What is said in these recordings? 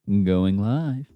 Going live.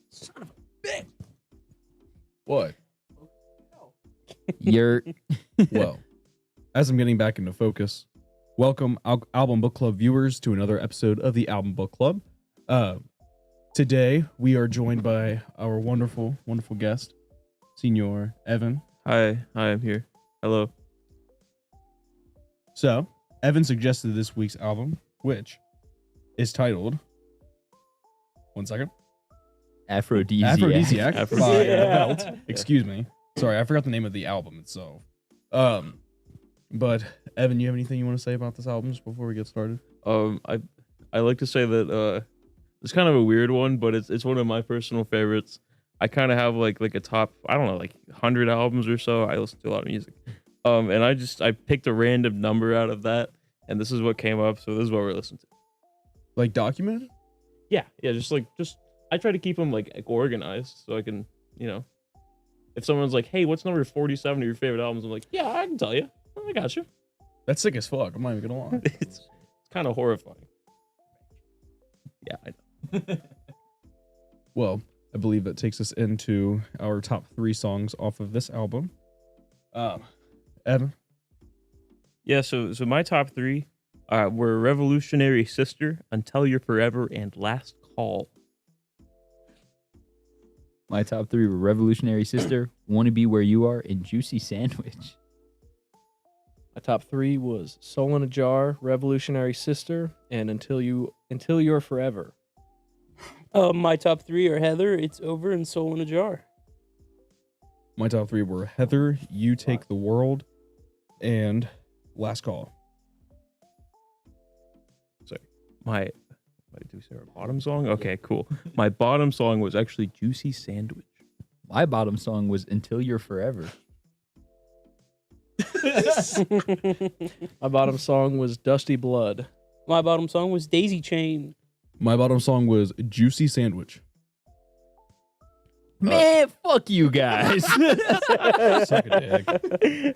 Son of a bitch. What? You're Well, as I'm getting back into focus, welcome Album Book Club viewers to another episode of the Album Book Club. Today we are joined by our wonderful guest, Senor Evan. Hi, I'm here. Hello. So, Evan suggested this week's album, which is titled, one second, Afrodisiac. Afrodisiac by Aphrodisiac. Veldt. Excuse me. Sorry, I forgot the name of the album itself. But Evan, you have anything you want to say about this album just before we get started? I like to say that it's kind of a weird one, but it's one of my personal favorites. I kind of have like a top, I don't know, like 100 albums or so. I listen to a lot of music. And I picked a random number out of that, and this is what came up, so this is what we're listening to. Like documented? Yeah, just I try to keep them like organized so I can, if someone's like, "Hey, what's number 47 of your favorite albums?" I'm like, "Yeah, I can tell you. I got you." That's sick as fuck. I'm not even gonna lie. It's kind of horrifying. Yeah, I know. Well, I believe that takes us into our top 3 songs off of this album. Evan? Yeah, so my top 3 were Revolutionary Sister, Until You're Forever, and Last Call. My top 3 were Revolutionary Sister, Wanna Be Where You Are, and Juicy Sandwich. My top 3 was Soul in a Jar, Revolutionary Sister, and Until You're Forever. My top 3 are Heather, It's Over, and Soul in a Jar. My top 3 were Heather, You Take the World, and Last Call. My do we say our bottom song? Okay, cool. My bottom song was actually Juicy Sandwich. My bottom song was Until You're Forever. My bottom song was Dusty Blood. My bottom song was Daisy Chain. My bottom song was Juicy Sandwich. Man, fuck you guys. Suck a dick.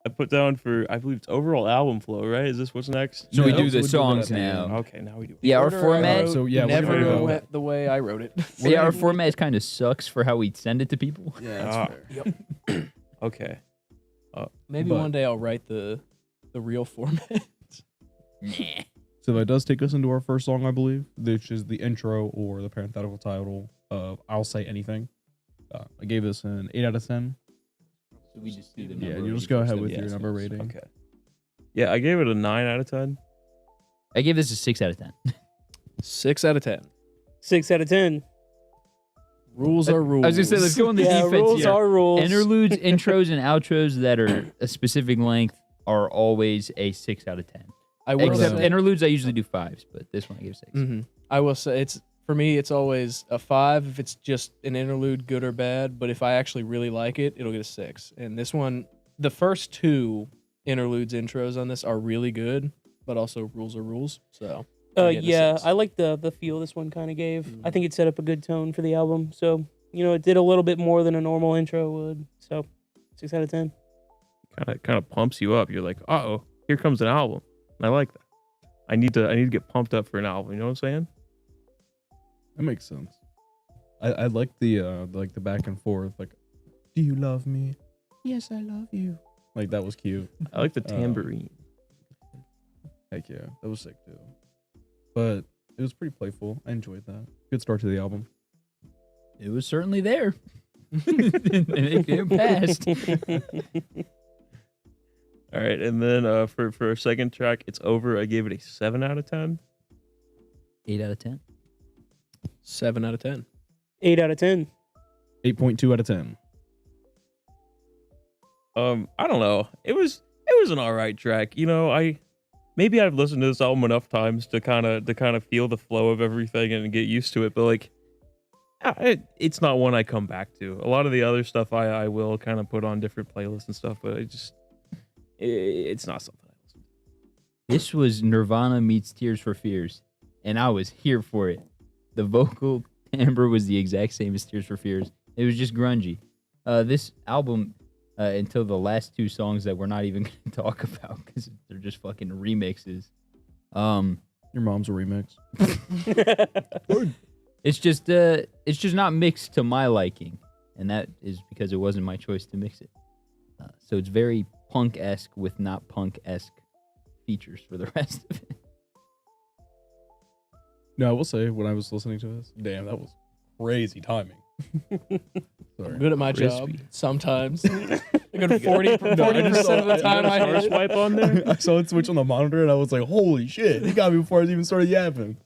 I put down for, I believe it's overall album flow, right? Is this what's next? So we No, do so the we songs that at the now. Okay, now we do. Yeah, our Order I format. wrote So, yeah, we're never gonna go- went the way I wrote it. Yeah, our format kind of sucks for how we send it to people. Yeah, that's fair. Okay. Maybe But- one day I'll write the real format. Nah. So that does take us into our first song, I believe, which is the intro or the parenthetical title of I'll Say Anything. I gave this an 8 out of 10. So we just do the Yeah, number you of just go each ahead of with them. your number rating. Okay. Yeah, I gave it a 9 out of 10. I gave this a 6 out of 10. 6 out of 10. 6 out of 10. Rules are rules. I was gonna say, let's go on the Yeah, defense rules here. are rules. Interludes, intros, and outros that are a specific length are always a 6 out of 10. I will Except say, interludes, I usually do 5s, but this one I give 6. I will say it's for me. It's always a 5 if it's just an interlude, good or bad. But if I actually really like it, it'll get a 6. And this one, the first 2 interludes, intros on this are really good, but also rules are rules. So I get a Yeah, 6. I like the feel this one kind of gave. I think it set up a good tone for the album. So, it did a little bit more than a normal intro would. So, 6 out of 10. Kind of pumps you up. You're like, uh-oh, here comes an album. And I like that. I need to get pumped up for an album. You know what I'm saying? That makes sense. I like the back and forth. Like, do you love me? yes, I love you. Like that was cute. I like the tambourine. Heck yeah, that was sick too. But it was pretty playful. I enjoyed that. Good start to the album. It was certainly there. And it passed. All right, and then for a second track, It's Over. I gave it a 7 out of 10. 8 out of 10. 7 out of 10. 8 out of 10. 8.2 out of 10. I don't know. It was an alright track. You know, maybe I've listened to this album enough times to kind of feel the flow of everything and get used to it. But like, it's not one I come back to. A lot of the other stuff I will kind of put on different playlists and stuff, but it's not something I listen to. This was Nirvana meets Tears for Fears, and I was here for it. The vocal timbre was the exact same as Tears for Fears. It was just grungy. This album, until the last 2 songs that we're not even going to talk about because they're just fucking remixes. Your mom's a remix. It's just not mixed to my liking, and that is because it wasn't my choice to mix it. So it's very punk-esque with not punk-esque features for the rest of it. No, I will say when I was listening to this, damn, that was crazy timing. Sorry. I'm good at my job. Crispy. Sometimes. A good 40% of the time I Star hit it. swipe on there. I saw it switch on the monitor and I was like, holy shit, he got me before I even started yapping.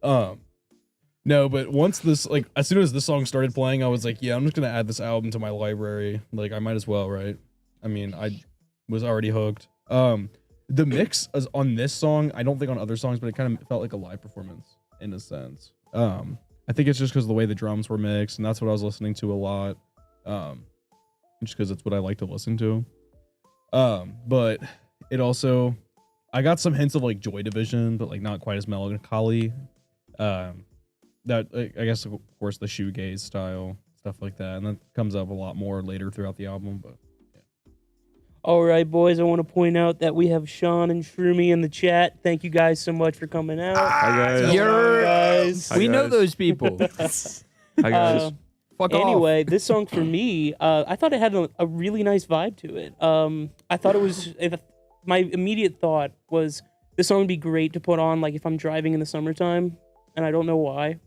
No, but once this, like, as soon as this song started playing, I was like, yeah, I'm just gonna add this album to my library. Like, I might as well, right? I mean, I was already hooked. The mix is on this song, I don't think on other songs, but it kind of felt like a live performance in a sense. I think it's just because of the way the drums were mixed, and that's what I was listening to a lot. Just because it's what I like to listen to. But it also, I got some hints of like Joy Division, but like not quite as melancholy. That I guess of course the shoegaze style, stuff like that, and that comes up a lot more later throughout the album. But All right, boys, I want to point out that we have Sean and Shroomy in the chat. Thank you guys so much for coming out. Hi guys. You're- guys. Hi, we know guys. those people. Hi guys. Fuck off. Anyway, this song for me, I thought it had a really nice vibe to it. I thought it was, my immediate thought was this song would be great to put on like if I'm driving in the summertime, and I don't know why,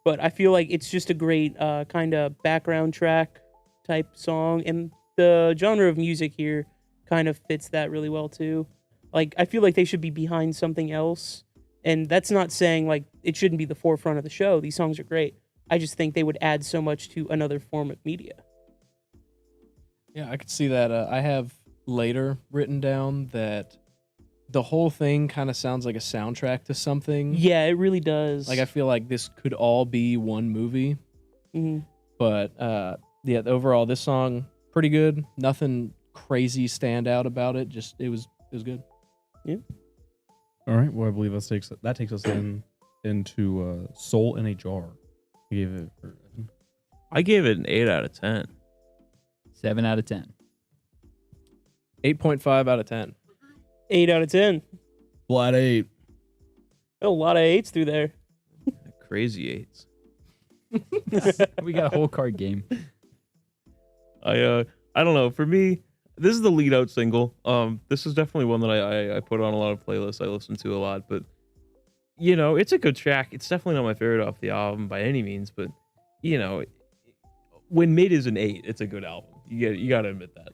but I feel like it's just a great kind of background track type song, and the genre of music here kind of fits that really well too. Like I feel like they should be behind something else, and that's not saying like it shouldn't be the forefront of the show. These songs are great. I just think they would add so much to another form of media. Yeah, I could see that. I have later written down that the whole thing kind of sounds like a soundtrack to something. Yeah, it really does. Like I feel like this could all be one movie. Mhm. But yeah, overall this song pretty good. Nothing crazy stand out about it. Just it was good. all right, well, I believe that takes us into Soul in a Jar. You gave it for I gave it an 8 out of 10. 7 out of 10. 8.5 out of 10. 8 out of 10. flat 8. A lot of 8s through there. Crazy 8s. We got a whole card game. I don't know. For me, this is the lead out single. This is definitely one that I put on a lot of playlists. I listen to a lot, but you know, it's a good track. It's definitely not my favorite off the album by any means, but you know, when mid is an 8, it's a good album. You gotta admit that.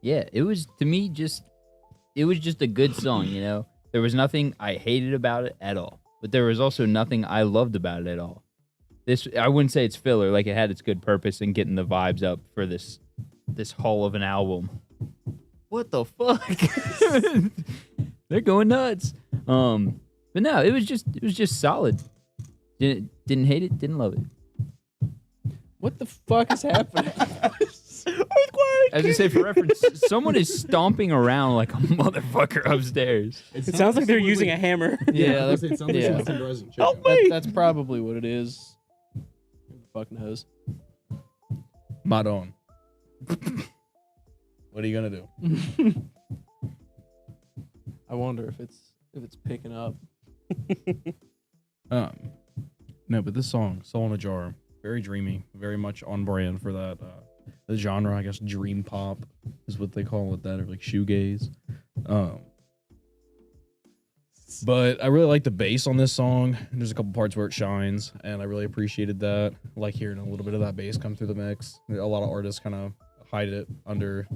Yeah, it was to me it was just a good song, you know. There was nothing I hated about it at all, but there was also nothing I loved about it at all. I wouldn't say it's filler, like it had its good purpose in getting the vibes up for this hull of an album. What the fuck? They're going nuts. But no, it was just solid. Didn't hate it, didn't love it. What the fuck is happening? As I say, for reference, someone is stomping around like a motherfucker upstairs. It sounds like they're using a hammer. Yeah, it sounds like yeah. something rising. Help me! That's probably what it is. Who the fuck knows? Madon. What are you gonna do? I wonder if it's picking up. No, but this song, Soul in a Jar, very dreamy, very much on brand for that the genre, I guess dream pop is what they call it, that, or like shoegaze. But I really like the bass on this song. There's a couple parts where it shines, and I really appreciated that. I like hearing a little bit of that bass come through the mix. A lot of artists kind of hide it under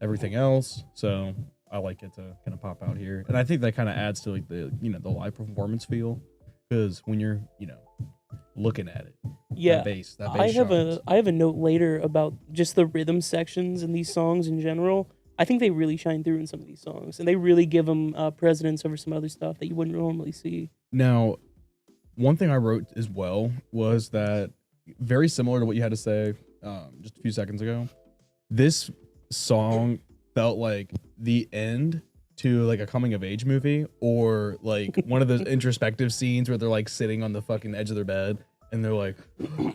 everything else, so I like it to kind of pop out here. And I think that kind of adds to like the the live performance feel, because when you're looking at it, Yeah. that bass I have shines. I have a note later about just the rhythm sections in these songs in general. I think they really shine through in some of these songs, and they really give them precedence over some other stuff that you wouldn't normally see. Now, one thing I wrote as well was that, very similar to what you had to say just a few seconds ago, this song felt like the end to like a coming of age movie, or like one of those introspective scenes where they're like sitting on the fucking edge of their bed and they're like,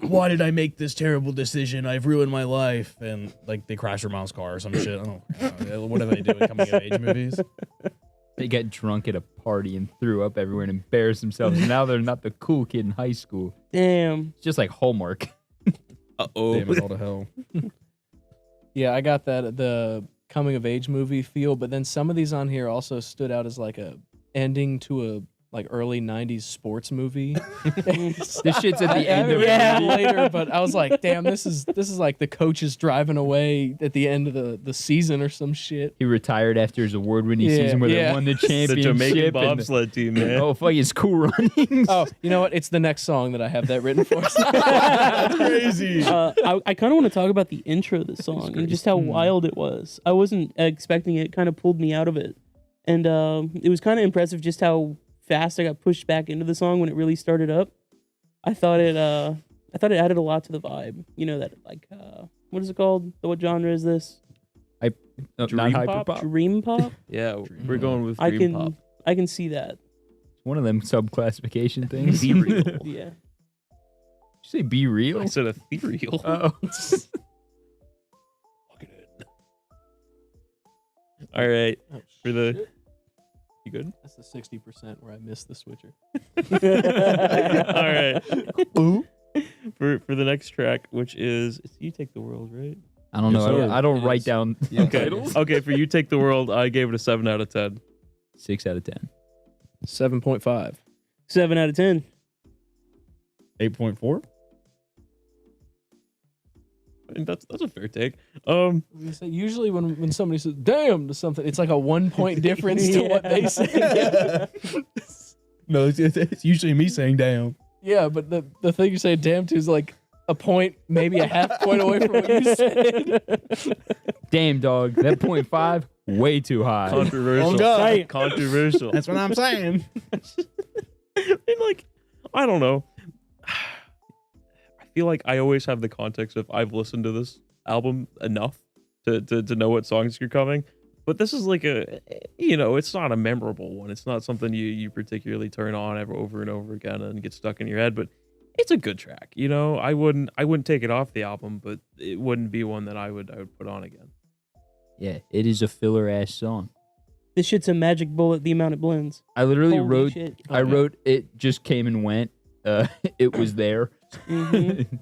why did I make this terrible decision? I've ruined my life. And like they crash their mom's car or some shit. I don't know. What do they do in coming of age movies? They got drunk at a party and threw up everywhere and embarrassed themselves. Now they're not the cool kid in high school. Damn. It's just like Hallmark. Uh-oh. Damn it all to hell. Yeah, I got that the coming of age movie feel, but then some of these on here also stood out as like a ending to a like early 90s sports movie. This shit's at the I end of read it. it later, but I was like, damn, this is like the coach is driving away at the end of the season or some shit. He retired after his award-winning Yeah, season where yeah. they won the The championship. Jamaican and bobsled team, man. oh, fuck, it's Cool Runnings. Oh, you know what? It's the next song that I have that written for. That's crazy. I kind of want to talk about the intro of the song and just how wild it was. I wasn't expecting it. Kind of pulled me out of it, and it was kind of impressive just how fast I got pushed back into the song when it really started up. I thought it added a lot to the vibe. You know that like what is it called? What genre is this? Not Dream hyper pop? Dream pop. Yeah, we're going with I dream can pop. I can see that. One of them sub-classification things. Be real. Yeah. Did you say be real? I said ethereal. Oh. All right, Oh, for the shit. you good? That's the 60% where I missed the switcher. All right. For the next track, which is You Take the World, right? I don't know. Yes, I don't, sir. I don't It write is. down Okay. titles. Okay, for You Take the World, I gave it a 7 out of 10. 6 out of 10. 7.5. 7 out of 10. 8.4. I mean, that's a fair take. Usually when somebody says "damn" to something, it's like a 1 point difference to what they say. No, it's usually me saying damn. Yeah, but the thing you say "damn" to is like a point, maybe a half point away from what you said. Damn, dog. That 0.5, way too high. Controversial. Oh, God. Right. Controversial. That's what I'm saying. I mean, like, I don't know. I feel like I always have the context of I've listened to this album enough to know what songs are coming. But this is like it's not a memorable one. It's not something you particularly turn on over and over again and get stuck in your head. But it's a good track. I wouldn't take it off the album, but it wouldn't be one that I would put on again. Yeah, it is a filler-ass song. This shit's a magic bullet. The amount it blends. I literally Holy wrote, shit. I wrote, it just came and went. It was there. Mhm.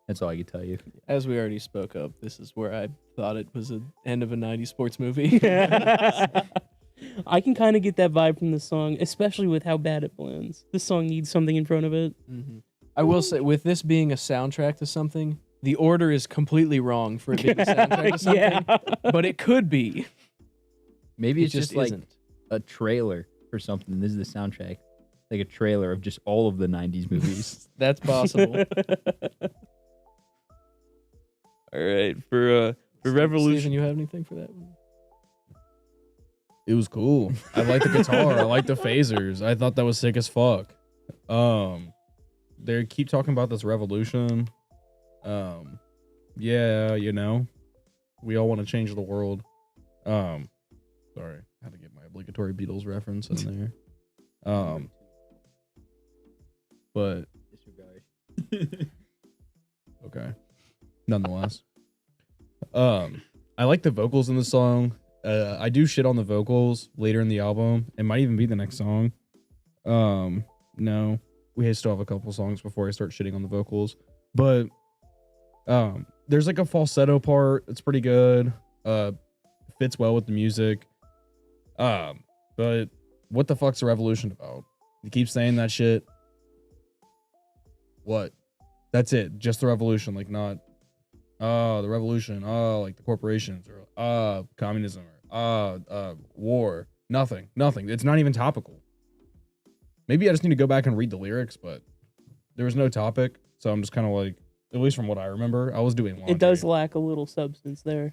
That's all I can tell you. As we already spoke of, this is where I thought it was the end of a 90s sports movie. I can kind of get that vibe from the song, especially with how bad it blends. This song needs something in front of it. I will say, with this being a soundtrack to something, the order is completely wrong for it being a soundtrack to something. Yeah. But it could be. Maybe It it's just like isn't. a trailer for something. This is the soundtrack. Like a trailer of just all of the 90s movies. That's possible. All right, for Steven, Revolution. you have anything for that one? It was cool. I like the guitar. I like the phasers. I thought that was sick as fuck. They keep talking about this revolution. Yeah, we all want to change the world. Sorry, I had to get my obligatory Beatles reference in there. But okay. Nonetheless, I like the vocals in the song. I do shit on the vocals later in the album. It might even be the next song. No, we still have a couple songs before I start shitting on the vocals. But there's like a falsetto part. It's pretty good. Fits well with the music. But what the fuck's the revolution about? You keep saying that shit. What? That's it. Just the revolution, like not the revolution, like the corporations or communism or war. Nothing. It's not even topical. Maybe I just need to go back and read the lyrics, but there was no topic, so I'm just kind of like, at least from what I remember, I was doing laundry. It does lack a little substance there.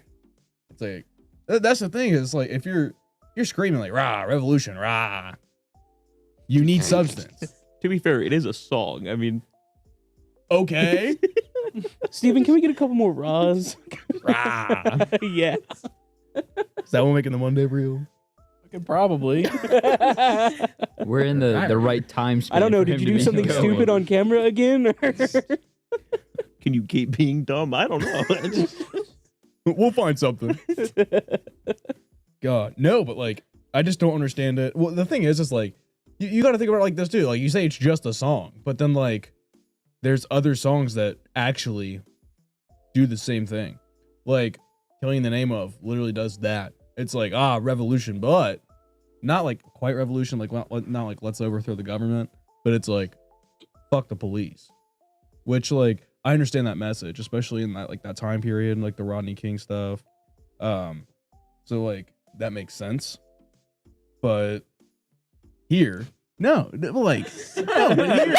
It's like that's the thing is like if you're screaming like rah revolution rah, you need substance. To be fair, it is a song. I mean, Okay. Steven, can we get a couple more Raws? Rah. Yes. Is that one making the Monday reel? Fucking probably. We're in the right time span. I don't know. for Did him you to do be something going. stupid on camera again? Or? can you keep being dumb? I don't know. We'll find something. God, no, but like, I just don't understand it. Well, the thing is like, you got to think about it like this too. Like, you say it's just a song, but then like, there's other songs that actually do the same thing. Like, Killing the Name Of literally does that. It's like, revolution, but not like quite revolution, like not like let's overthrow the government, but it's like, fuck the police. Which, like, I understand that message, especially in that, like, that time period and like the Rodney King stuff. So like that makes sense. But here, no, like, no, but here,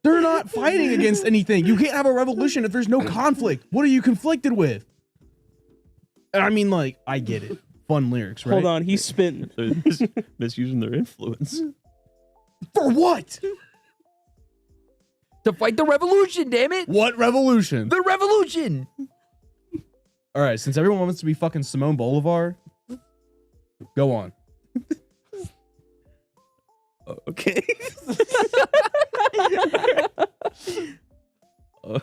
they're not fighting against anything. You can't have a revolution if there's no conflict. What are you conflicted with? I mean, like, I get it. Fun lyrics, right? Hold on, he's spitting. They're misusing their influence. For what? To fight the revolution, damn it! What revolution? The revolution! All right, since everyone wants to be fucking Simone Bolivar, go on. Okay. All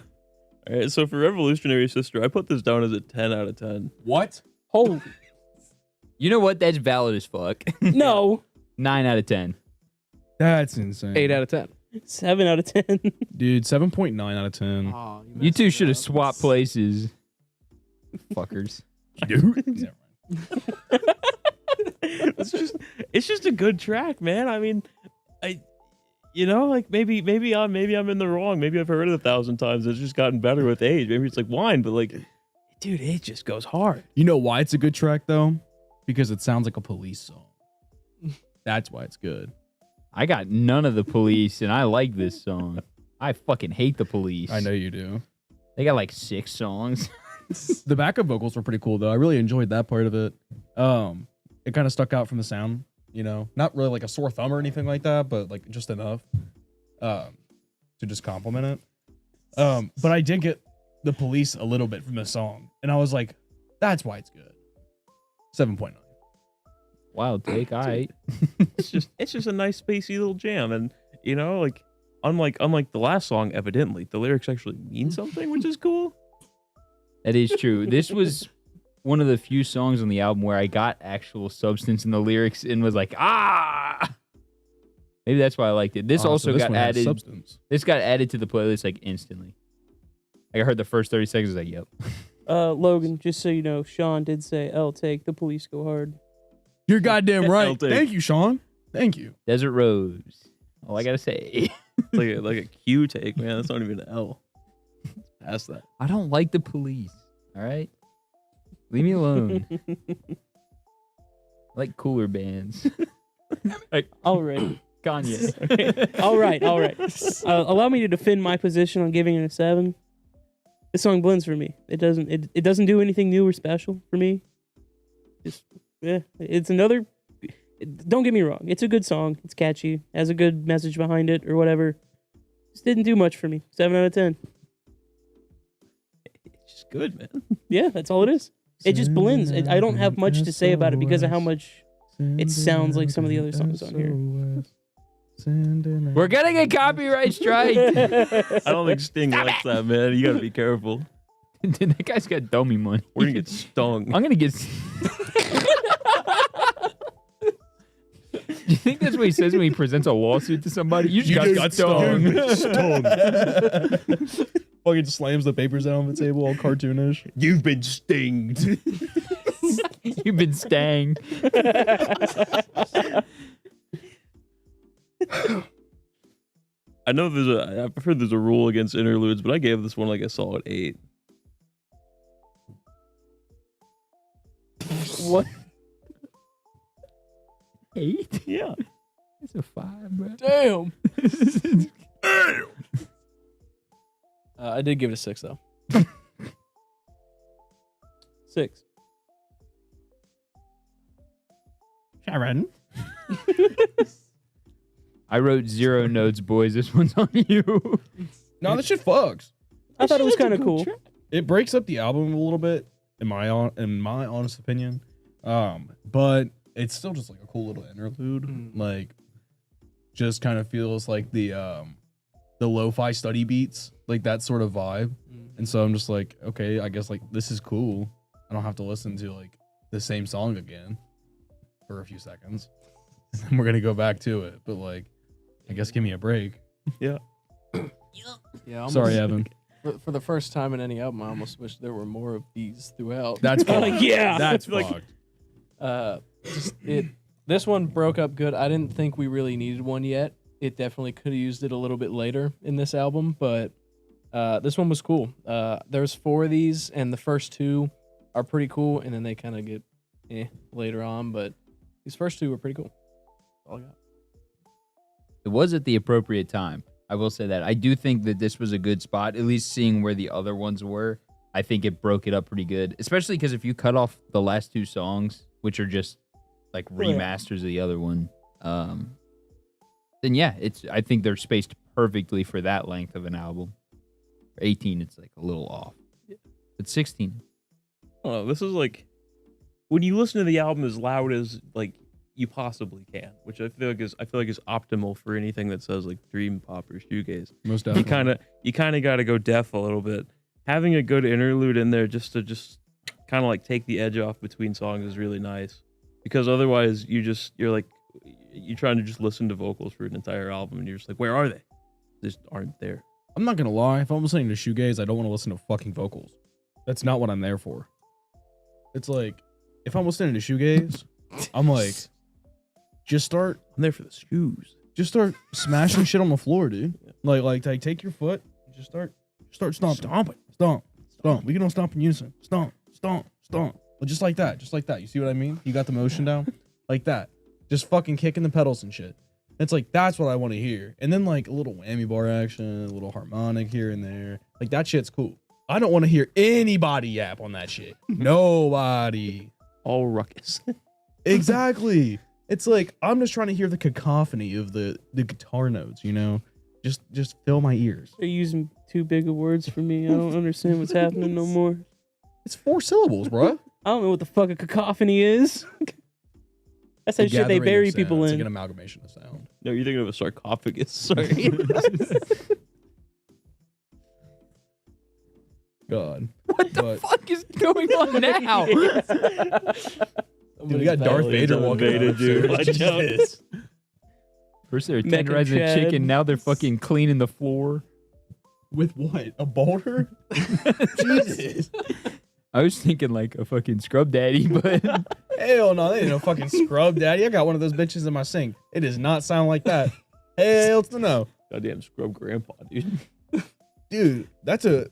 right, so for Revolutionary Sister, I put this down as a 10 out of 10. What? Holy You know what? That's valid as fuck. no. 9 out of 10. That's insane. 8 out of 10. 7 out of 10. Dude, 7.9 out of 10. Oh, You two should have swapped places. Fuckers. Dude. Never mind. It's just a good track, man. I mean, like maybe I'm in the wrong. Maybe I've heard it 1,000 times. It's just gotten better with age. Maybe it's like wine, but like, dude, it just goes hard. You know why it's a good track, though? Because it sounds like a police song. That's why it's good. I got none of the police, and I like this song. I fucking hate the police. I know you do. They got like 6 songs. The backup vocals were pretty cool, though. I really enjoyed that part of it. It kind of stuck out from the sound, you know? Not really like a sore thumb or anything like that, but like just enough to just compliment it. But I did get the police a little bit from the song, and I was like, that's why it's good. 7.9. Wild take. All right. It's just a nice spacey little jam, and like unlike the last song, evidently the lyrics actually mean something, which is cool. That is true. This was one of the few songs on the album where I got actual substance in the lyrics and was like, maybe that's why I liked it. This also got added. Substance. This got added to the playlist like instantly. Like I heard the first 30 seconds, I was like, yep. Logan, just so you know, Sean did say, "L take the police go hard." You're goddamn I'll right. take. Thank you, Sean. Thank you. Desert Rose. All I gotta say. like a Q take, man. That's not even an L. Past that. I don't like the police. All right, leave me alone. I like cooler bands. All right. Kanye. All right. Allow me to defend my position on giving it a 7. This song blends for me. It doesn't do anything new or special for me. It's another. Don't get me wrong. It's a good song. It's catchy. Has a good message behind it or whatever. Just didn't do much for me. 7 out of 10. It's just good, man. Yeah, that's all it is. It just blends. I don't have much to say about it because of how much it sounds like some of the other songs on here. We're gonna get copyright strike. I don't think Sting likes that, man. You gotta be careful. Dude, that guy's got dummy money. We're gonna get stung. I'm gonna get. Do you think that's what he says when he presents a lawsuit to somebody? You just got stung. Fucking slams the papers down on the table, all cartoonish. You've been stinged. You've been stang. I know I've heard there's a rule against interludes, but I gave this one like a solid 8. What? 8? Yeah. It's a 5, bro. Damn. I did give it a 6 though. 6. Sharon. I wrote 0 notes, boys. This one's on you. No, this shit fucks. I thought it was kind of cool. It breaks up the album a little bit, in my honest opinion. But it's still just like a cool little interlude. Like, just kind of feels like the lo-fi study beats, like that sort of vibe. And so I'm just like, okay, I guess like this is cool. I don't have to listen to like the same song again for a few seconds. And then we're gonna go back to it. But like, I guess give me a break. Yeah. Yeah. Sorry, Evan. For the first time in any album, I almost wish there were more of these throughout. That's fucked. Yeah. That's like- fucked. This one broke up good. I didn't think we really needed one yet. It definitely could have used it a little bit later in this album, but this one was cool. There's 4 of these, and the first 2 are pretty cool, and then they kind of get later on, but these first 2 were pretty cool. That's all I got. It was at the appropriate time. I will say that. I do think that this was a good spot, at least seeing where the other ones were. I think it broke it up pretty good, especially because if you cut off the last 2 songs, which are just like remasters of the other one, then yeah, I think they're spaced perfectly for that length of an album. For 18, it's like a little off. But 16. Oh, this is like when you listen to the album as loud as like you possibly can, which I feel like is optimal for anything that says like dream pop or shoegaze. Most You definitely. kind of got to go deaf a little bit. Having a good interlude in there just to kind of like take the edge off between songs is really nice, because otherwise you're trying to just listen to vocals for an entire album and you're just like, where are they? They just aren't there. I'm not gonna lie. If I'm listening to shoegaze, I don't want to listen to fucking vocals. That's not what I'm there for. It's like, if I'm listening to shoegaze, I'm like, I'm there for the shoes. just start smashing shit on the floor, dude. Like take your foot, and just start stomping. Stomp. We can all stomp in unison. Stomp. Well, just like that. You see what I mean? You got the motion down? Like that. Just fucking kicking the pedals and shit. It's like, that's what I want to hear. And then like a little whammy bar action, a little harmonic here and there. Like that shit's cool. I don't want to hear anybody yap on that shit. Nobody. All ruckus. Exactly. It's like, I'm just trying to hear the cacophony of the guitar notes, you know? Just fill my ears. They're using too big of words for me. I don't understand what's happening no more. It's 4 syllables, bruh. I don't know what the fuck a cacophony is. That's that shit they bury people It's in. like an amalgamation of sound. No, you're thinking of a sarcophagus. Sorry. God. What the fuck is going on now? Dude, we got Darth Vader walking Vader, out. dude. Watch out. Jesus. First they were Mech and tenderizing the Chad. chicken, now they're fucking cleaning the floor. With what? A boulder? Jesus. I was thinking like a fucking scrub daddy, but Hell no, they ain't no fucking scrub daddy. I got one of those bitches in my sink. It does not sound like that. Hell to no. Goddamn scrub grandpa, dude. Dude, that's a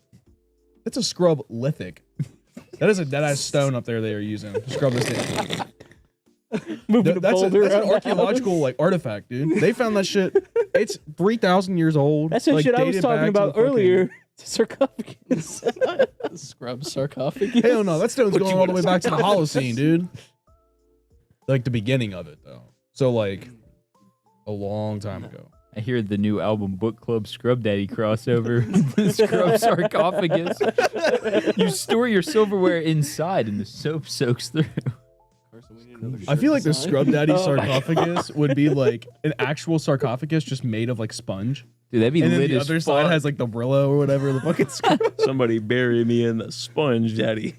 scrub lithic. That is a dead-ass stone up there they are using to scrub this thing. Moving That's a an boulder around the house. archaeological like artifact, dude. They found that shit. It's 3,000 years old. That's the like, shit I was dated talking back to about the fucking- earlier. Sarcophagus. Scrub sarcophagus. Hell no, that stone's What going you all the way wanna back to the Holocene, dude. Like the beginning of it, though. So like a long time ago. I hear the new album Book Club Scrub Daddy crossover. The scrub sarcophagus. You store your silverware inside and the soap soaks through. Carson, we need another I shirt feel like the design. scrub daddy Oh my sarcophagus would be like an actual sarcophagus just made of like sponge. Dude, that'd be And then lit the as other fuck. side has like the Brillo or whatever the fucking scrub. Somebody bury me in the sponge, daddy.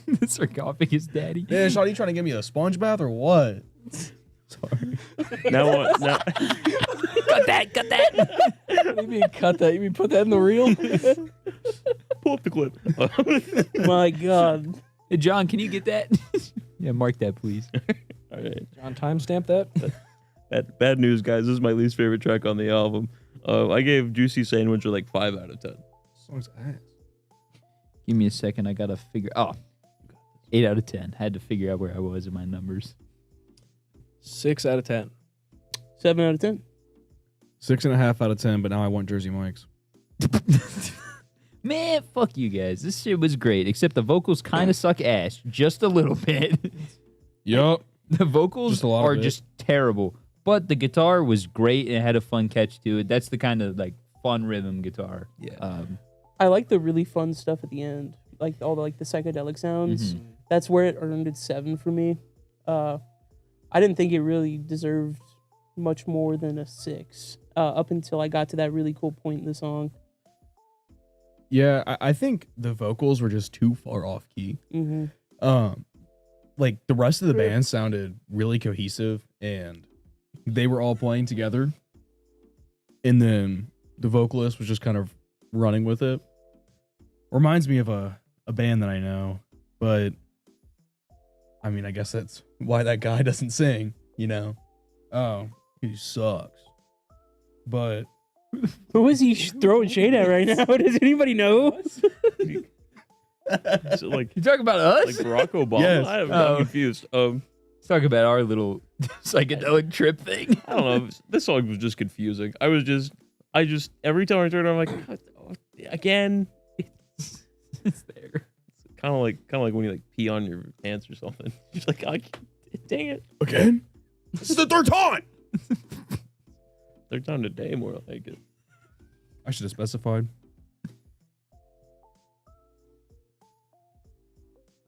The sarcophagus daddy. Yeah, Sean, you trying to give me a sponge bath or what? Sorry. Now what? Now, Cut that. do you mean cut that? You mean put that in the reel? Pull up the clip. My God. Hey, John, can you get that? Yeah, mark that, please. All right. John, timestamp that. Bad news, guys. This is my least favorite track on the album. I gave Juicy Sandwich a 5 out of 10. Song's ass. Give me a second. I got to figure. Oh, 8 out of 10. Had to figure out where I was in my numbers. 6 out of 10. 7 out of 10. 6.5 out of 10, but now I want Jersey Mike's. Man, fuck you guys. This shit was great, except the vocals kind of suck ass. Just a little bit. Yup. The vocals Just a lot of are it. just terrible. But the guitar was great and it had a fun catch to it. That's the kind of fun rhythm guitar. Yeah. I like the really fun stuff at the end. Like all the psychedelic sounds. Mhm. That's where it earned its 7 for me. I didn't think it really deserved much more than a 6 up until I got to that really cool point in the song. Yeah, I think the vocals were just too far off key. Mm-hmm. The rest of the band sounded really cohesive and they were all playing together. And then the vocalist was just kind of running with it. Reminds me of a band that I know, but I mean, I guess that's why that guy doesn't sing, Oh, he sucks. But Who is he throwing shade at right now? Does anybody know? So, You talking about us? Barack Obama? Yes. I'm confused. Let's talk about our little psychedelic trip thing. I don't know. This song was just confusing. I just every time I turn it on, I'm like, "God, again. It's there. Kind of like when you pee on your pants or something. You're like, dang it. again, this is the third time. Third time today, more like it. I should have specified.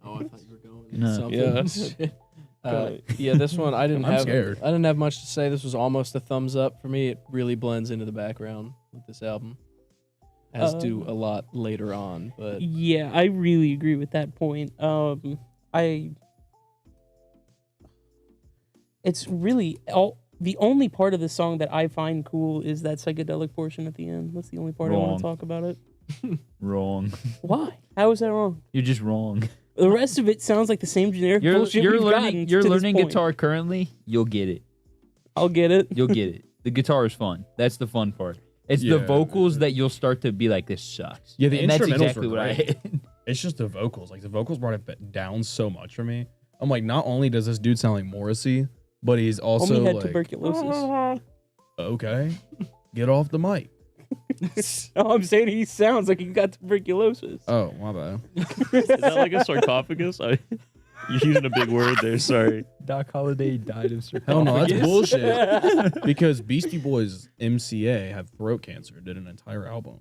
Oh, I thought you were going No. something. Yeah, this one I didn't I'm have. scared. I didn't have much to say. This was almost a thumbs up for me. It really blends into the background with this album, as do a lot later on. But Yeah, I really agree with that point. It's really the only part of the song that I find cool is that psychedelic portion at the end. That's the only part I Wrong. want to talk about it. Wrong. Why? How is that wrong? You're just wrong. The rest of it sounds like the same generic bullshit we've gotten You're to this learning point. guitar currently. You'll get it. I'll get it. You'll get it. The guitar is fun. That's the fun part. It's the Yeah. vocals that you'll start to be like, this sucks. Yeah, the And that's instrumentals exactly were what I great. hit. It's just the vocals. The vocals brought it down so much for me. I'm like, not only does this dude sound like Morrissey, but he's also Homie had like, tuberculosis. okay, get off the mic. Oh, I'm saying he sounds like he got tuberculosis. Oh, my bad. Is that like a sarcophagus? You're using a big word there. Sorry. Doc Holliday died of Hell no, that's sarcophagus. bullshit. Because Beastie Boys MCA had throat cancer, did an entire album.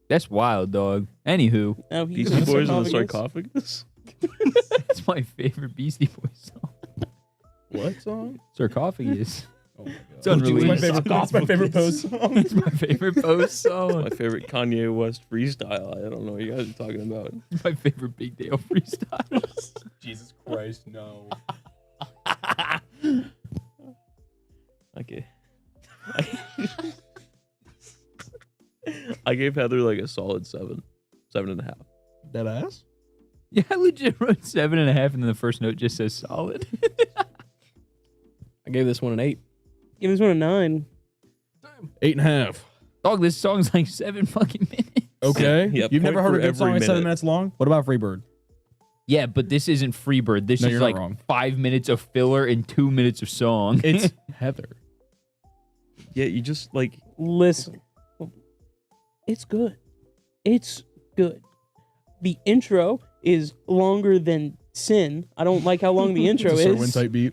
That's wild, dog. Anywho, Now he's Beastie Boys in the sarcophagus. sarcophagus? that's my favorite Beastie Boys song. What song? Sarcophagus. Oh my god. It's unreleased. It's my favorite post song. It's my favorite post song. My favorite Kanye West freestyle. I don't know what you guys are talking about. My favorite Big Dale freestyle. Jesus Christ, no. Okay. I gave Heather a solid 7.5. Dead ass? Yeah, I legit wrote 7.5, and then the first note just says solid. I gave this one an 8. Give this one a 9. 8.5. Dog, this song's like 7 fucking minutes. Okay. Yeah, You've never point heard for a good song every that's 7 minute. minutes long? What about Freebird? Yeah, but this isn't Freebird. This No, is you're not like wrong. 5 minutes of filler and 2 minutes of song. It's Heather. Yeah, you just Listen. It's good. It's good. The intro is longer than Sin. I don't like how long the intro It's a Sir is. type beat.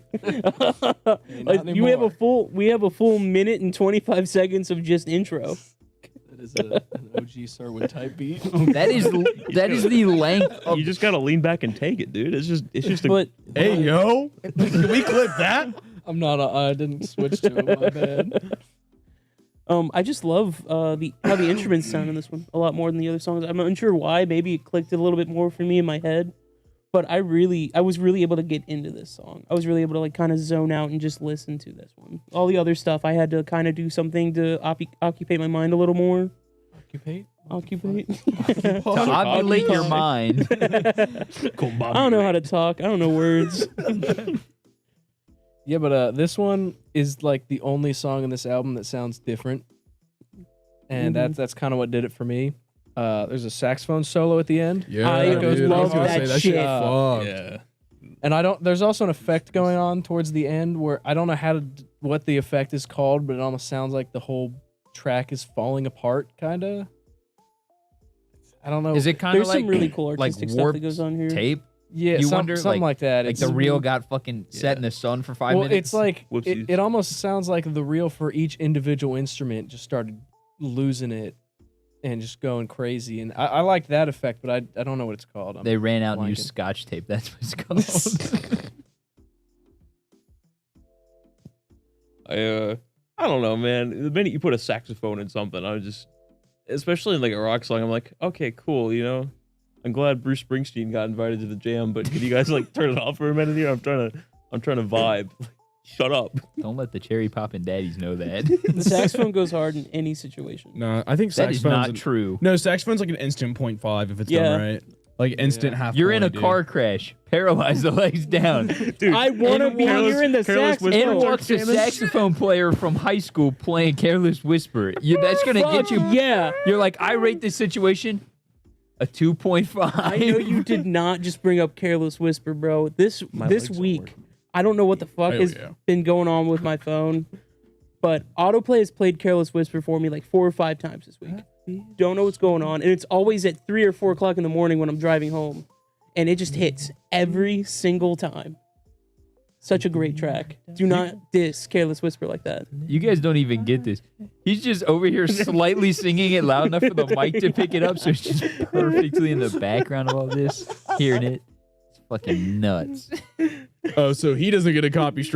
You have a full minute and 25 seconds of just intro. That is an OG Serwin type beat. that is the length of you just gotta lean back and take it, dude. It's just a But Hey, yo. Can we clip that? I'm not. I didn't switch to it. My bad. I just love how the instruments sound in this one a lot more than the other songs. I'm unsure why. Maybe it clicked a little bit more for me in my head, But I was really able to get into this song. I was really able to like kind of zone out and just listen to this one. All the other stuff, I had to kind of do something to occupy my mind a little more. Occupate? To ovulate your mind. I don't know how to talk. I don't know words. Yeah, but this one is like the only song in this album that sounds different, and that's kind of what did it for me. There's a saxophone solo at the end. Yeah, I dude, love was gonna that say, shit. fucked. Yeah, and I don't. There's also an effect going on towards the end where I don't know what the effect is called, but it almost sounds like the whole track is falling apart, kind of. I don't know. Is it kind of There's like some really cool artistic stuff that warped goes on here. tape? Yeah, You wonder, something like that. Like the reel got fucking set in the sun for 5 minutes. It's like Whoopsies. it almost sounds like the reel for each individual instrument just started losing it and just going crazy. And I like that effect, but I don't know what it's called. They ran out and blanking. used Scotch tape. That's what it's called. I don't know, man. The minute you put a saxophone in something, I was just, especially in like a rock song, I'm like, okay, cool, you know. I'm glad Bruce Springsteen got invited to the jam, but can you guys like turn it off for a minute here? I'm trying to vibe. Shut up. Don't let the cherry poppin' daddies know that. The saxophone goes hard in any situation. No, I think That is saxophone's not true. No, saxophone's like an instant 0.5 if it's Yeah. done right. Like instant half. You're in a point, dude. car crash, paralyze the legs down. Dude, I want to and be careless- here in the careless saxophone. whisper. In walks a saxophone player from high school playing Careless Whisper. That's gonna get you. Yeah. You're like, I rate this situation a 2.5. I know you did not just bring up Careless Whisper, bro. This legs don't week, work. I don't know what the fuck Hell has yeah. been going on with my phone, but autoplay has played Careless Whisper for me like 4 or 5 times this week. Don't know what's going on, and it's always at 3 or 4 o'clock in the morning when I'm driving home, and it just hits every single time. Such a great track. Do not diss Careless Whisper like that. You guys don't even get this. He's just over here slightly singing it loud enough for the mic to pick it up, so it's just perfectly in the background of all this, hearing it. It's fucking nuts. Oh, so he doesn't get a copyright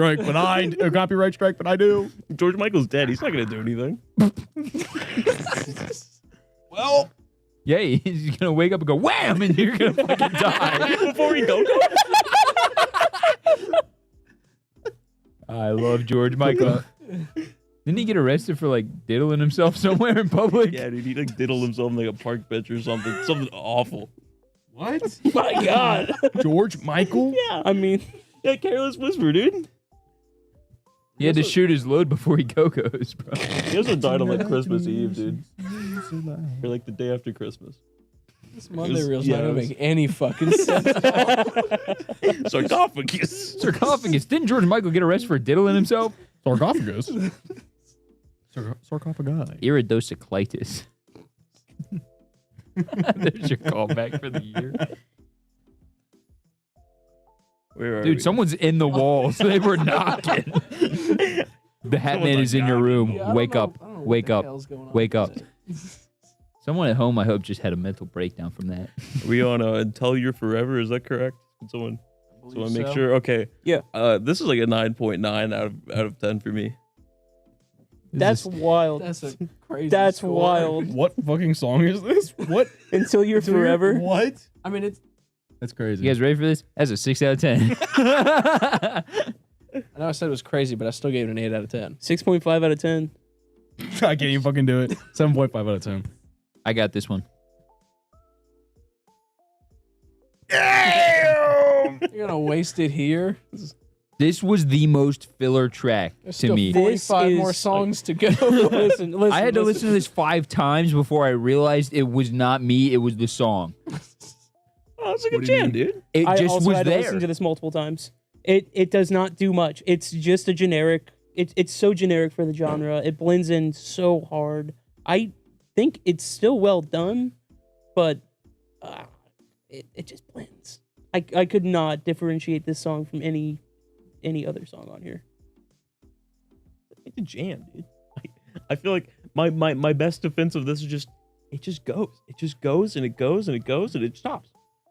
strike, but I do. George Michael's dead. He's not gonna do anything. Well, Yeah, he's gonna wake up and go wham, and you're gonna fucking die. Before he go. I love George Michael. Didn't he get arrested for like diddling himself somewhere in public? Yeah, dude, he like diddled himself in like a park bench or something. Something awful. what? My God. George Michael? Yeah, I mean, Yeah, Careless Whisper, dude. He had to shoot his load before he go-goes, bro. He also died on like Christmas Eve, dude. Or like the day after Christmas. This Monday was- reel's yeah, not it gonna was- make any fucking sense. Sarcophagus. Sarcophagus. Didn't George Michael get arrested for diddling himself? Sarcophagus. Sarcophagi. Iridocyclitis. There's your callback for the year. Where are Dude, we? someone's in the walls. They were knocking. The Hat Man is in your room. Wake up. Wake up. Wake up. Someone at home, I hope, just had a mental breakdown from that. Are we on Until You're Forever? Is that correct? Can someone make sure? Okay. Yeah. This is like a 9.9 out of 10 for me. that's wild. That's a crazy. That's score. wild. What fucking song is this? What? Until You're Forever. What? I mean, it's. That's crazy. You guys ready for this? That's a 6 out of 10. I know I said it was crazy, but I still gave it an 8 out of 10. 6.5 out of 10. I can't even fucking do it. 7.5 out of 10. I got this one. You're gonna waste it here. This was the most filler track There's to still me. 45 This more is- songs to go. Listen. I had to listen to this 5 times before I realized it was not me, it was the song. Oh, it's a What good do you jam, mean? dude. It I just also was had to there. listen to this multiple times. It does not do much. It's just a generic. It's so generic for the genre. It blends in so hard. I think it's still well done, but it just blends. I could not differentiate this song from any other song on here. It's a jam, dude. I feel like my best defense of this is just it just goes. It just goes and it goes and it goes and it stops.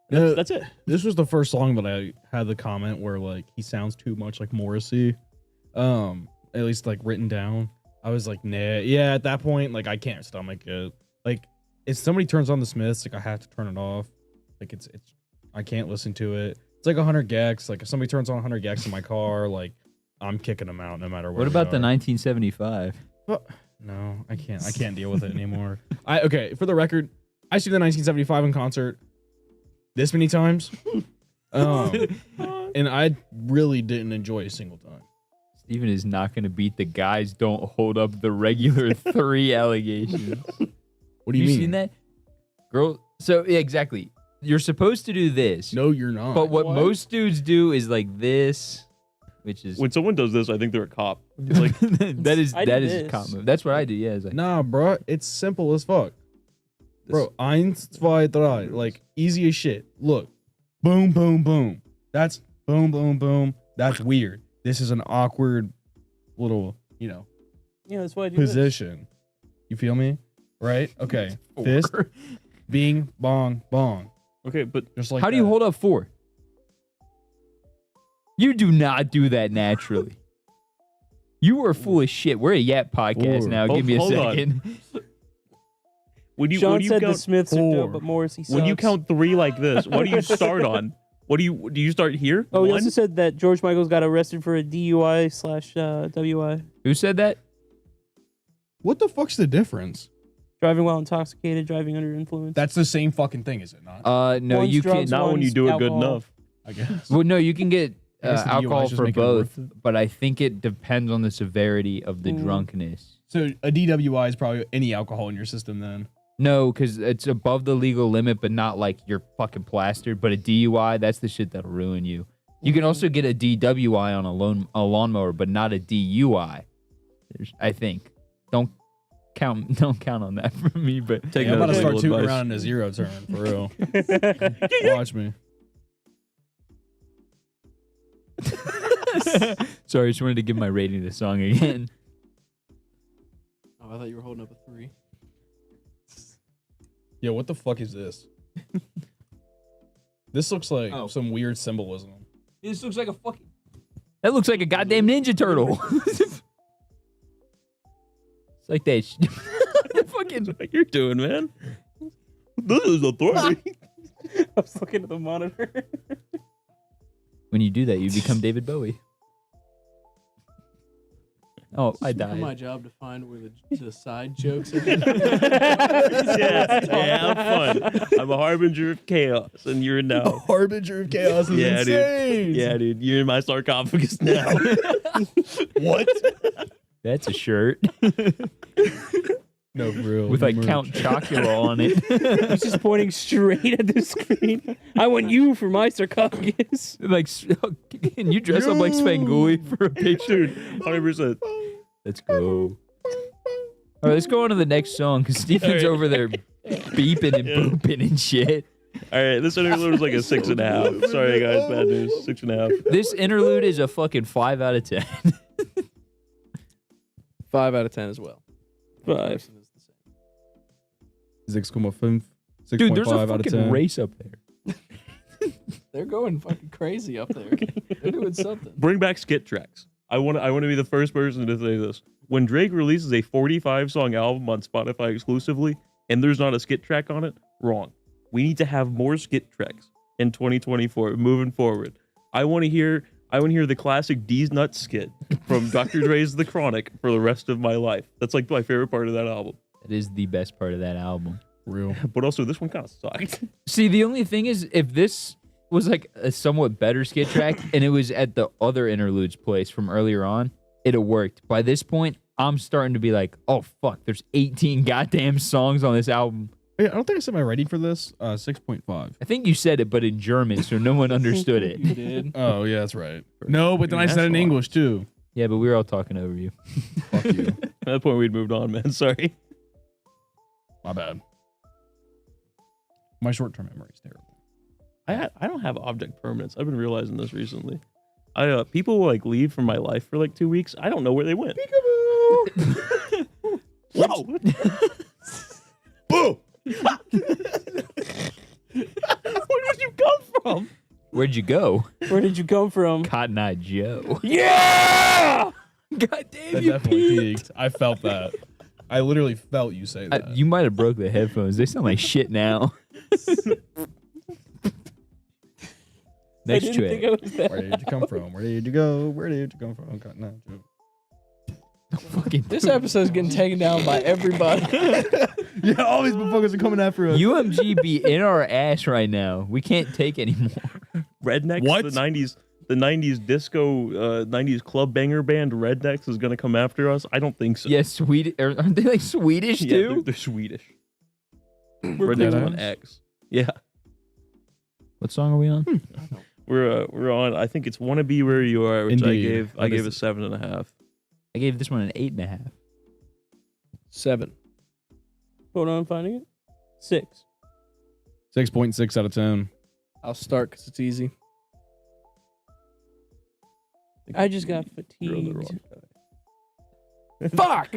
That's it. This was the first song that I had the comment where like he sounds too much like Morrissey. At least like written down. I was like, nah. Yeah, at that point, like I can't stomach it. Like if somebody turns on the Smiths, like I have to turn it off. Like it's I can't listen to it. It's like 100 gex. Like if somebody turns on 100 gex in my car, like I'm kicking them out no matter what. What about the 1975? No, I can't. I can't deal with it anymore. Okay, for the record, I see the 1975 in concert this many times, and I really didn't enjoy a single time. Steven is not going to beat the guys don't hold up the regular 3 allegations. What do you mean? Seen that? Girl, so yeah, exactly. You're supposed to do this. No, you're not. But what most dudes do is like this, which is When someone does this, I think they're a cop. It's like that is I do a this. cop move. That's what I do. Yeah, it's like, Nah, bro, it's simple as fuck. Bro, 1, 2, 3, like easy as shit. Look, boom, boom, boom. That's boom, boom, boom. That's weird. This is an awkward little, Yeah, that's why I do this. position. You feel me? Right? Okay. Fist, bing, bong, bong. okay, but Just like how do you that. hold up 4? You do not do that naturally. You are full of shit. We're a Yap podcast Four. now. Give me a Hold on. second. when you Sean when you said the count Smiths are 4. dope, but Morrissey sucks. when you count 3 like this, what do you start on? Do you start here? Oh, he 1? also said that George Michaels got arrested for a DUI/WI. Who said that? What the fuck's the difference? Driving while intoxicated, driving under influence. That's the same fucking thing, is it not? No, One's you drugs, can. Not when you one's do it good alcohol. enough. I guess. Well, no, you can get I guess the DUI is alcohol just for making it worth both, but I think it depends on the severity of the drunkenness. So a DWI is probably any alcohol in your system then. No, because it's above the legal limit, but not like you're fucking plastered. But a DUI, that's the shit that'll ruin you. You can also get a DWI on a lawnmower, but not a DUI. I think. Don't count on that for me. But Take I'm about to that as start legal tooting advice. around in a 0 turn, for real. Watch me. sorry, I just wanted to give my rating to the song again. Oh, I thought you were holding up a 3. Yo, what the fuck is this? This looks like Oh. some weird symbolism. This looks like a fucking. That looks like a goddamn Ninja Turtle. It's like that. Fucking. What you're doing, man? This is a 3. I was looking at the monitor. When you do that, you become David Bowie. Oh, I It's died. my job to find where the side jokes are. yeah, have fun. I'm a harbinger of chaos, and you're now. Harbinger of chaos is Yeah, insane. dude. Yeah, dude. You're in my sarcophagus now. What? That's a shirt No, for real. with no like merch. Count Chocula on it. He's just pointing straight at the screen. I want you for my sarcophagus. Like, can you dress up like Svengoolie for a picture? Dude, 100%. Let's go. All right, let's go on to the next song because Steven's over there beeping and booping and shit. All right, this interlude was like a 6.5. Sorry, guys, bad news. 6.5. This interlude is a fucking 5 out of 10. 5 out of 10 as well. 5. 6.5. Dude, there's 6.5 a out of fucking 10. race up there. They're going fucking crazy up there. They're doing something. Bring back skit tracks. I want to be the first person to say this. When Drake releases a 45-song album on Spotify exclusively, and there's not a skit track on it, wrong. We need to have more skit tracks in 2024 moving forward. I want to hear the classic D's Nuts skit from Dr. Dre's The Chronic for the rest of my life. That's like my favorite part of that album. That is the best part of that album. Real. But also, this one kind of sucked. See, the only thing is, if this was like a somewhat better skit track and it was at the other interludes place from earlier on, it'd have worked. By this point, I'm starting to be like, oh, fuck, there's 18 goddamn songs on this album. Hey, I don't think I said my rating for this. 6.5. I think you said it, but in German, so no one understood it. You did. Oh, yeah, that's right. No, but then I Dude, said it in that's a lot. English, too. Yeah, but we were all talking over you. Fuck you. At that point, we'd moved on, man. Sorry. My bad. My short-term memory is terrible. I don't have object permanence. I've been realizing this recently. People will like leave from my life for like 2 weeks. I don't know where they went. Whoa! Boo! Where did you come from? Where'd you go? Where did you come from? Cotton Eye Joe. Yeah! God damn, That you definitely peaked. peaked. I felt that. I literally felt you say that. You might have broke the headphones. They sound like shit now. Next I didn't think track. I was that. Where did you come from? Where did you go? Where did you come from? Okay, no, joke. Fucking This episode's getting taken down by everybody. Yeah, all these motherfuckers are coming after us. UMG be in our ass right now. We can't take anymore. Rednecks, What? the 90s disco, 90s club banger band Rednecks is gonna come after us? I don't think so. Yes, Swedish. Aren't they like Swedish Yeah, too? they're Swedish. We're Rednecks cool. on X. Yeah, What song are we on? we're on. I think it's "Wanna Be Where You Are," which Indeed. I gave a 7.5. I gave this one an 8.5. 7. Hold on, I'm finding it. 6. 6.6 out of 10. I'll start because it's easy. I just got You're on the wrong fatigued. guy. Fuck!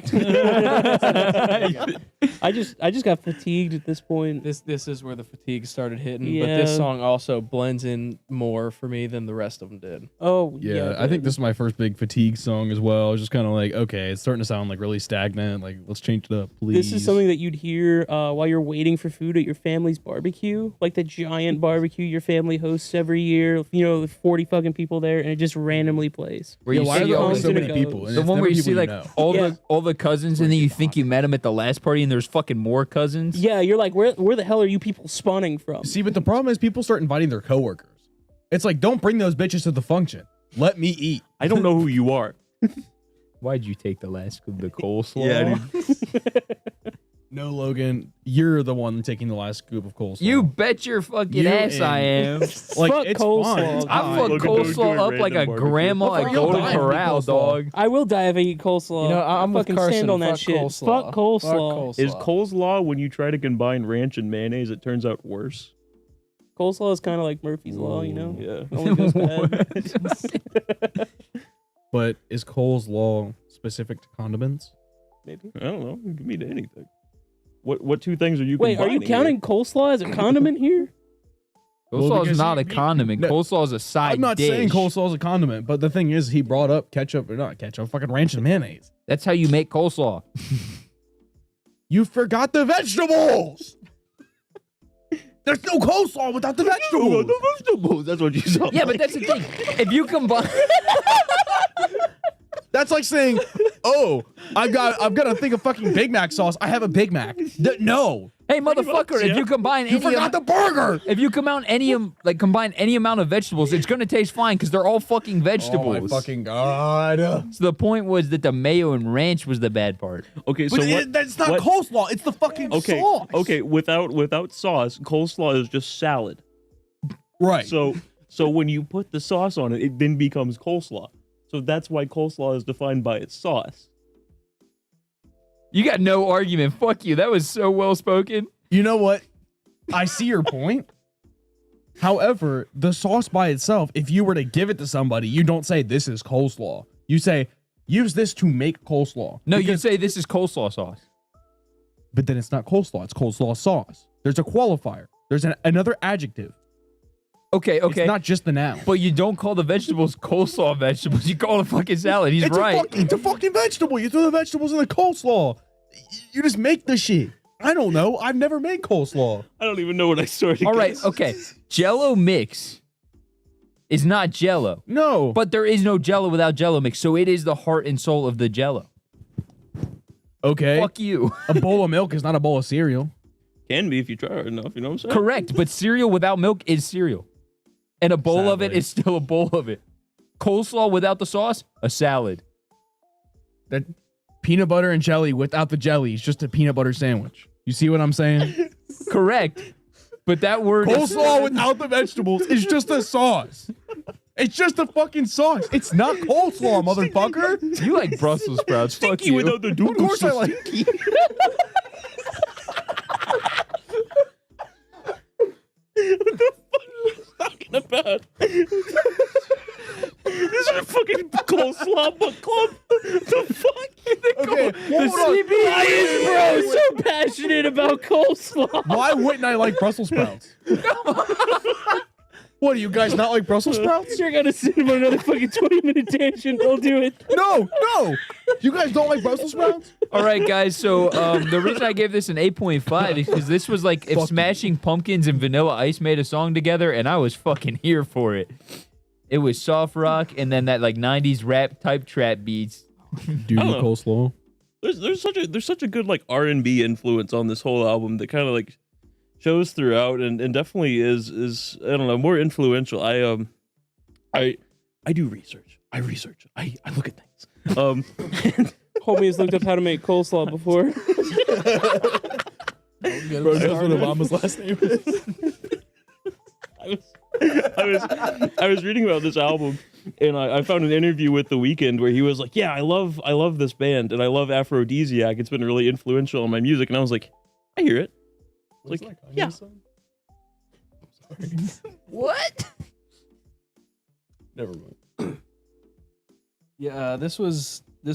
I just got fatigued at this point. This is where the fatigue started hitting. But this Yeah. song also blends in more for me than the rest of them did. Oh Yeah, I think this is my first big fatigue song as well. It's just kind of like, okay, it's starting to sound like really stagnant. Like, let's change it up, please. This is something that you'd hear while you're waiting for food at your family's barbecue, like the giant barbecue your family hosts every year. You know, 40 fucking people there, and it just randomly plays. Where Yeah, you why see are there all always comes so and many it people? goes. And the it's one never where you people see like know. Yeah. all the cousins, and then you think you met them at the last party, and there's fucking more cousins. Yeah, you're like, where the hell are you people spawning from? See, but the problem is people start inviting their coworkers. It's like, don't bring those bitches to the function. Let me eat. I don't know who you are. Why'd you take the last scoop of the coleslaw? Yeah, No, Logan, you're the one taking the last scoop of coleslaw. You bet your fucking You ass I am. Like, Fuck it's coleslaw. fine. It's I fine. fuck Logan, don't do coleslaw it up like a random barbecue. grandma Well, at fuck, you'll Golden die if you eat Corral, coleslaw. dog. I will die if I eat coleslaw. You know, I'm I with fucking Carson. stand on that Fuck shit. coleslaw. Fuck coleslaw. Is coleslaw when you try to combine ranch and mayonnaise, it turns out worse? Coleslaw is kind of like Murphy's Law, you know? Yeah. It only goes bad. But is coleslaw specific to condiments? Maybe. I don't know. It can mean anything. What two things are you Wait, are you combining counting coleslaw as a condiment here? Well, Coleslaw because is not a you- condiment. no, Coleslaw is a side I'm not dish. saying coleslaw is a condiment, but the thing is, he brought up ketchup, or not ketchup, fucking ranch and mayonnaise. That's how you make coleslaw. You forgot the vegetables! There's no coleslaw without the vegetables! vegetables. That's what you saw. Yeah, but that's the thing. If you combine, That's like saying, "Oh, I've got a thing of fucking Big Mac sauce. I have a Big Mac." No, hey motherfucker, much, if yeah. you combine you any forgot the burger. if you combine any amount of vegetables, it's gonna taste fine because they're all fucking vegetables. Oh my fucking god! So the point was that the mayo and ranch was the bad part. Okay, so But what? that's not what- coleslaw. It's the fucking Okay, sauce. okay. Without sauce, coleslaw is just salad. Right. So when you put the sauce on it, it then becomes coleslaw. So that's why coleslaw is defined by its sauce. You got no argument. Fuck you. That was so well spoken. You know what? I see your point. However, the sauce by itself, if you were to give it to somebody, you don't say this is coleslaw. You say use this to make coleslaw. No, you say this is coleslaw sauce. But then it's not coleslaw. It's coleslaw sauce. There's a qualifier. There's another adjective. Okay. It's not just the noun. But you don't call the vegetables coleslaw vegetables. You call it fucking salad. He's It's right. it's a fucking vegetable. You throw the vegetables in the coleslaw. You just make the shit. I don't know. I've never made coleslaw. I don't even know what I started. All right. Okay. Jello mix is not Jello, No. but there is no Jello without Jello mix. So it is the heart and soul of the Jello. Okay. Fuck you. A bowl of milk is not a bowl of cereal. Can be if you try hard enough. You know what I'm saying? Correct. But cereal without milk is cereal, and a bowl of it Sadly. is still a bowl of it. Coleslaw without the sauce, a salad. That peanut butter and jelly without the jelly is just a peanut butter sandwich. You see what I'm saying? Correct. But that word is- Coleslaw without the vegetables is just a sauce. It's just a fucking sauce. It's not coleslaw, motherfucker. You like Brussels sprouts. Fuck Stinky you. without the doodle. Of course I like. Talking about. This is a fucking coleslaw book club. The fuck? Okay, The hold on. Why is bro so passionate about coleslaw? Why wouldn't I like Brussels sprouts? What, do you guys not like Brussels sprouts? You're gonna sit him on another fucking 20-minute tangent. I'll do it. No. You guys don't like Brussels sprouts? All right, guys. So the reason I gave this an 8.5 is because this was like if Smashing Pumpkins and Vanilla Ice made a song together, and I was fucking here for it. It was soft rock and then that like 90s rap type trap beats. Do you I don't know. coleslaw? There's such a good like R&B influence on this whole album that kind of like shows throughout and definitely is I don't know, more influential. I do research. I look at things. Homie has looked up how to make coleslaw before. Bro knows what Obama's last name is. I was reading about this album and I found an interview with The Weeknd where he was like, yeah, I love this band and I love Afrodisiac. It's been really influential on my music. And I was like, I hear it. Like, yeah. What? Never mind. Yeah, this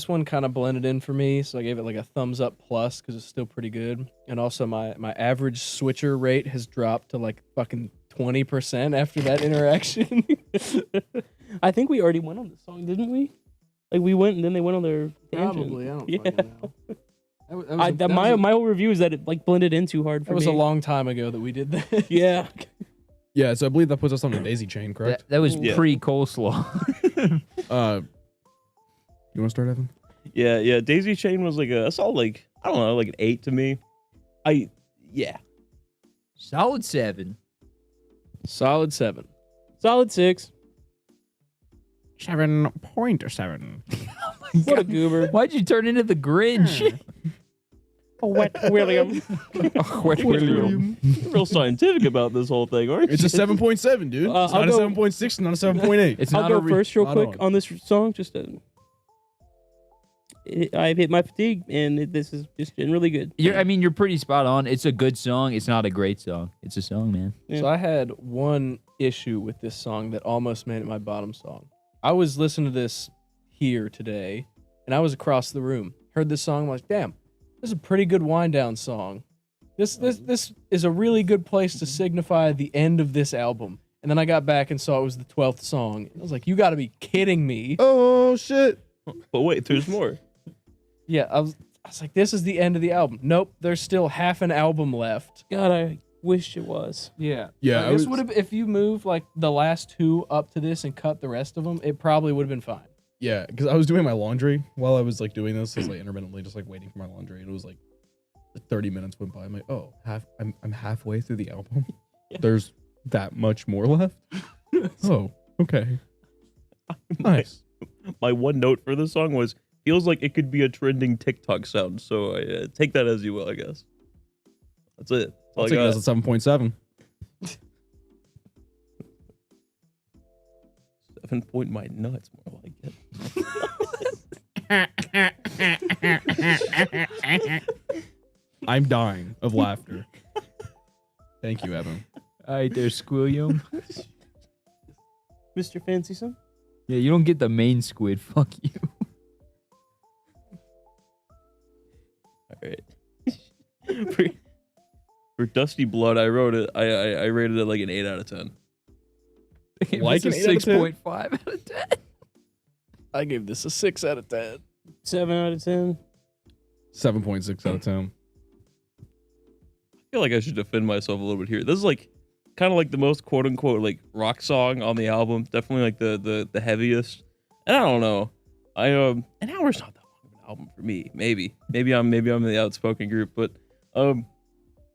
one kind of blended in for me, so I gave it like a thumbs up plus because it's still pretty good. And also my average switcher rate has dropped to like fucking 20% after that interaction. I think we already went on this song, didn't we? Like we went and then they went on their tangent. Probably, I don't Yeah. fucking know. My whole review is that it like blended in too hard for That was me. a long time ago that we did that. Yeah. Yeah, so I believe that puts us on the daisy chain, correct? That was Yeah. pre-coleslaw. You want to start, Evan? Yeah. Daisy Chain was like a solid, like, I don't know, like an 8 to me. Solid 7. Solid 7. Solid 6. 7.7. What a goober. Why'd you turn into the Grinch? A wet William. Wet William. Real scientific about this whole thing, aren't you? It's a 7.7, dude. It's I'll not a go- 7.6, not a 7.8. It's I'll not go a first real not quick on. on this song. Just I've hit my fatigue, and this is just generally good. You're pretty spot on. It's a good song. It's not a great song. It's a song, man. Yeah. So I had one issue with this song that almost made it my bottom song. I was listening to this here today, and I was across the room. Heard this song, I'm like, damn, this is a pretty good wind down song. This is a really good place to signify the end of this album. And then I got back and saw it was the 12th song. I was like, you got to be kidding me. Oh, shit. But wait, there's more. Yeah, I was like, this is the end of the album. Nope, there's still half an album left. God, I wish it was. Yeah. Yeah, Like, this would have, if you move like the last two up to this and cut the rest of them, it probably would have been fine. Yeah, because I was doing my laundry while I was like doing this. I was like intermittently just like waiting for my laundry, and it was like 30 minutes went by. I'm like, oh, I'm halfway through the album. There's that much more left. Oh, okay. Nice. My one note for this song was, feels like it could be a trending TikTok sound. So take that as you will, I guess. That's it. That's all I'll I take it got. as a 7.7. 7 point my nuts, more like it. I'm dying of laughter. Thank you, Evan. All right, there's Squilliam. Mr. Fancy Son? Yeah, you don't get the main squid. Fuck you. All right. For Dusty Blood, I wrote it. I rated it like an 8 out of 10. Like It's an a 8 out of 10? 6.5 out of 10. I gave this a 6 out of 10. 7 out of 10. 7.6 out of 10. I feel like I should defend myself a little bit here. This is like kind of like the most quote unquote like rock song on the album. Definitely like the heaviest. And I don't know. An hour's not that long of an album for me. Maybe I'm in the outspoken group, but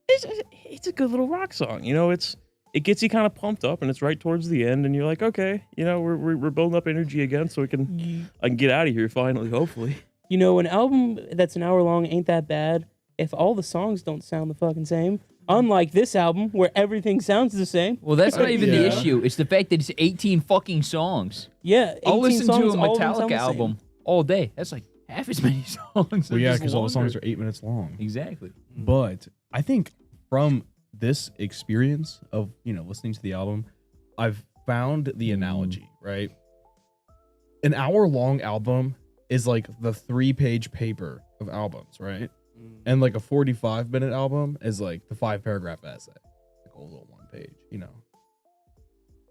it's a good little rock song. You know, it gets you kind of pumped up, and it's right towards the end, and you're like, okay, you know, we're building up energy again, so I can get out of here finally, hopefully. You know, an album that's an hour long ain't that bad if all the songs don't sound the fucking same. Unlike this album, where everything sounds the same. Well, that's not even the Yeah. issue. It's the fact that it's 18 fucking songs. Yeah, 18 I'll listen to a songs, all of them sound Metallica the same. album all day. That's like half as many songs. Well, yeah, because all the songs are 8 minutes long. Exactly. But I think from this experience of, you know, listening to the album, I've found the analogy, right? An hour-long album is like the 3-page paper of albums, right? And like a 45-minute album is like the 5-paragraph essay, like a little 1 page, you know.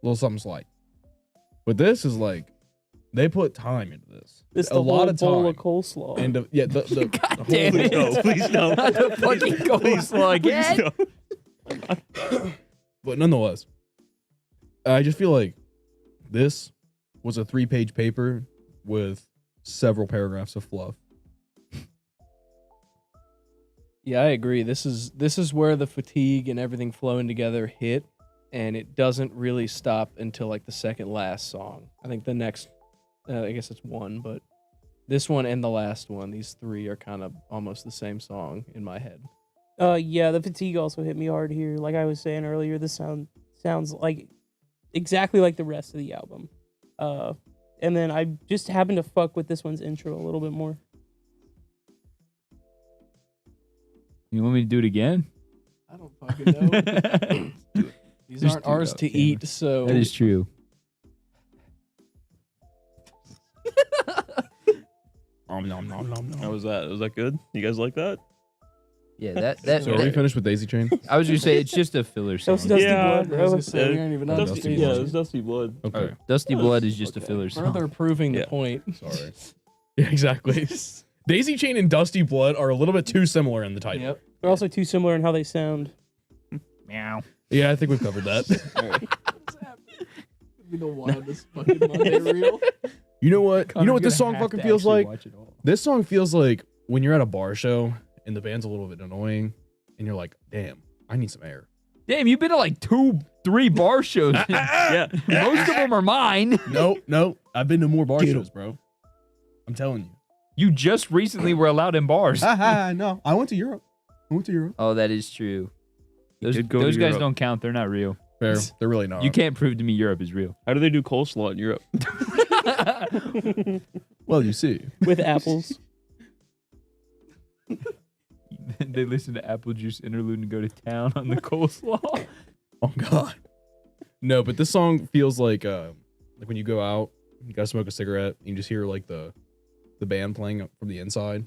little something slight. But this is like they put time into this. This A the lot whole of bowl time. of coleslaw. And the God whole- damn it. No, please no. Not the fucking coleslaw again. But nonetheless, I just feel like this was a 3-page paper with several paragraphs of fluff. Yeah, I agree. This is where the fatigue and everything flowing together hit, and it doesn't really stop until like the second last song. I think the next, I guess it's one, but this one and the last one, these three are kind of almost the same song in my head. Yeah, the fatigue also hit me hard here. Like I was saying earlier, this sounds like exactly like the rest of the album. And then I just happened to fuck with this one's intro a little bit more. You want me to do it again? I don't fucking know. These Just aren't do ours that, to damn eat, it. so That is true. Nom, nom, nom, nom, nom. How was that? Was that good? You guys like that? Yeah, that. So are we finished with Daisy Chain? I was gonna say it's just a filler song. was Dusty Yeah, Blood, I was bro. gonna say, we aren't even on Dusty Dusty Blood. Yeah, Blood. it was Dusty Blood. Okay, Dusty Blood is just a Okay. filler song. Further proving the Yeah. point. sorry. Yeah, exactly. Daisy Chain and Dusty Blood are a little bit too similar in the title. Yep. They're also too similar in how they sound. Meow. Yeah, I think we've covered that. Be the wildest fucking Monday reel. You know what? You know what this Connor's song gonna have fucking to feels actually like? watch it all. This song feels like when you're at a bar show and the band's a little bit annoying and you're like, damn, I need some air. Damn, you've been to like 2-3 bar shows. Yeah. Most of them are mine. No. I've been to more bar shows, bro. I'm telling you. You just recently were allowed in bars. No, I went to Europe. Oh, that is true. Those did go to guys Europe. don't count. They're not real. Fair. They're really not. You can't prove to me Europe is real. How do they do coleslaw in Europe? Well, you see. With apples. They listen to Apple Juice Interlude and go to town on the coleslaw. Oh God. No, but this song feels like when you go out, you gotta smoke a cigarette, and you just hear like the band playing from the inside,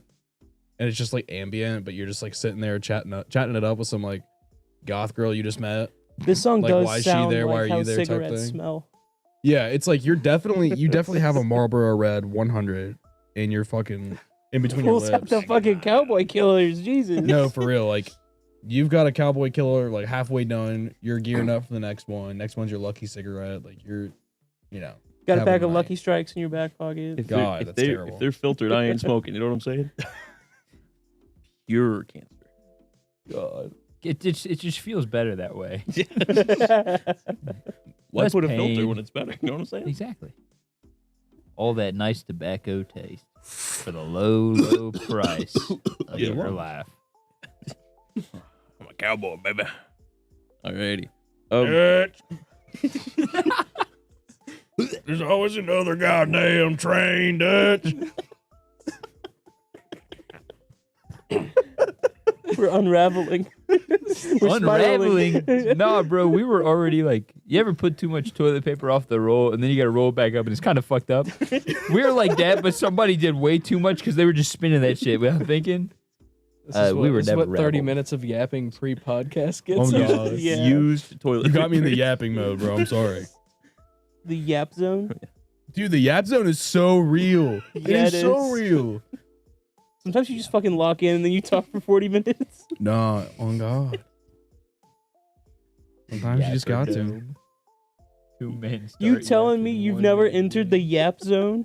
and it's just like ambient, but you're just like sitting there chatting it up with some like goth girl you just met. This song Like, does why is she sound there? Why like are how you there type cigarettes thing. smell. Yeah, it's like you definitely have a Marlboro Red 100 in your fucking in between your Pulls out lips. the fucking cowboy killers. Jesus. No, for real. Like you've got a cowboy killer like halfway done. You're gearing up for the next one. Next one's your lucky cigarette. Like you're, you know. Got a having pack of night. Lucky Strikes in your back pocket. If God, they're, if that's they're, terrible. If they're filtered, I ain't smoking. You know what I'm saying? Pure cancer. God. It just feels better that way. Why Less put a pain. filter when it's better? You know what I'm saying? Exactly. All that nice tobacco taste for the low price of Yeah. your life. I'm a cowboy, baby. Alrighty. There's always another goddamn train, Dutch. We're unraveling. We're spiraling. Unraveling. Nah, bro, we were already like, you ever put too much toilet paper off the roll and then you got to roll it back up and it's kind of fucked up? We were like that, but somebody did way too much because they were just spinning that shit without thinking. This is We were this is never what 30 rebel. minutes of yapping pre-podcast Oh gets. God. Yeah. Used toilet. You got me in the paper. yapping mode, bro. I'm sorry. The yap zone. Dude, the yap zone is so real. Yeah, it is so is. real. Sometimes you just fucking lock in and then you talk for 40 minutes. Nah, on God. Sometimes you just got to. Two men. You start telling me yapping, you've one never man entered the leaves. yap zone?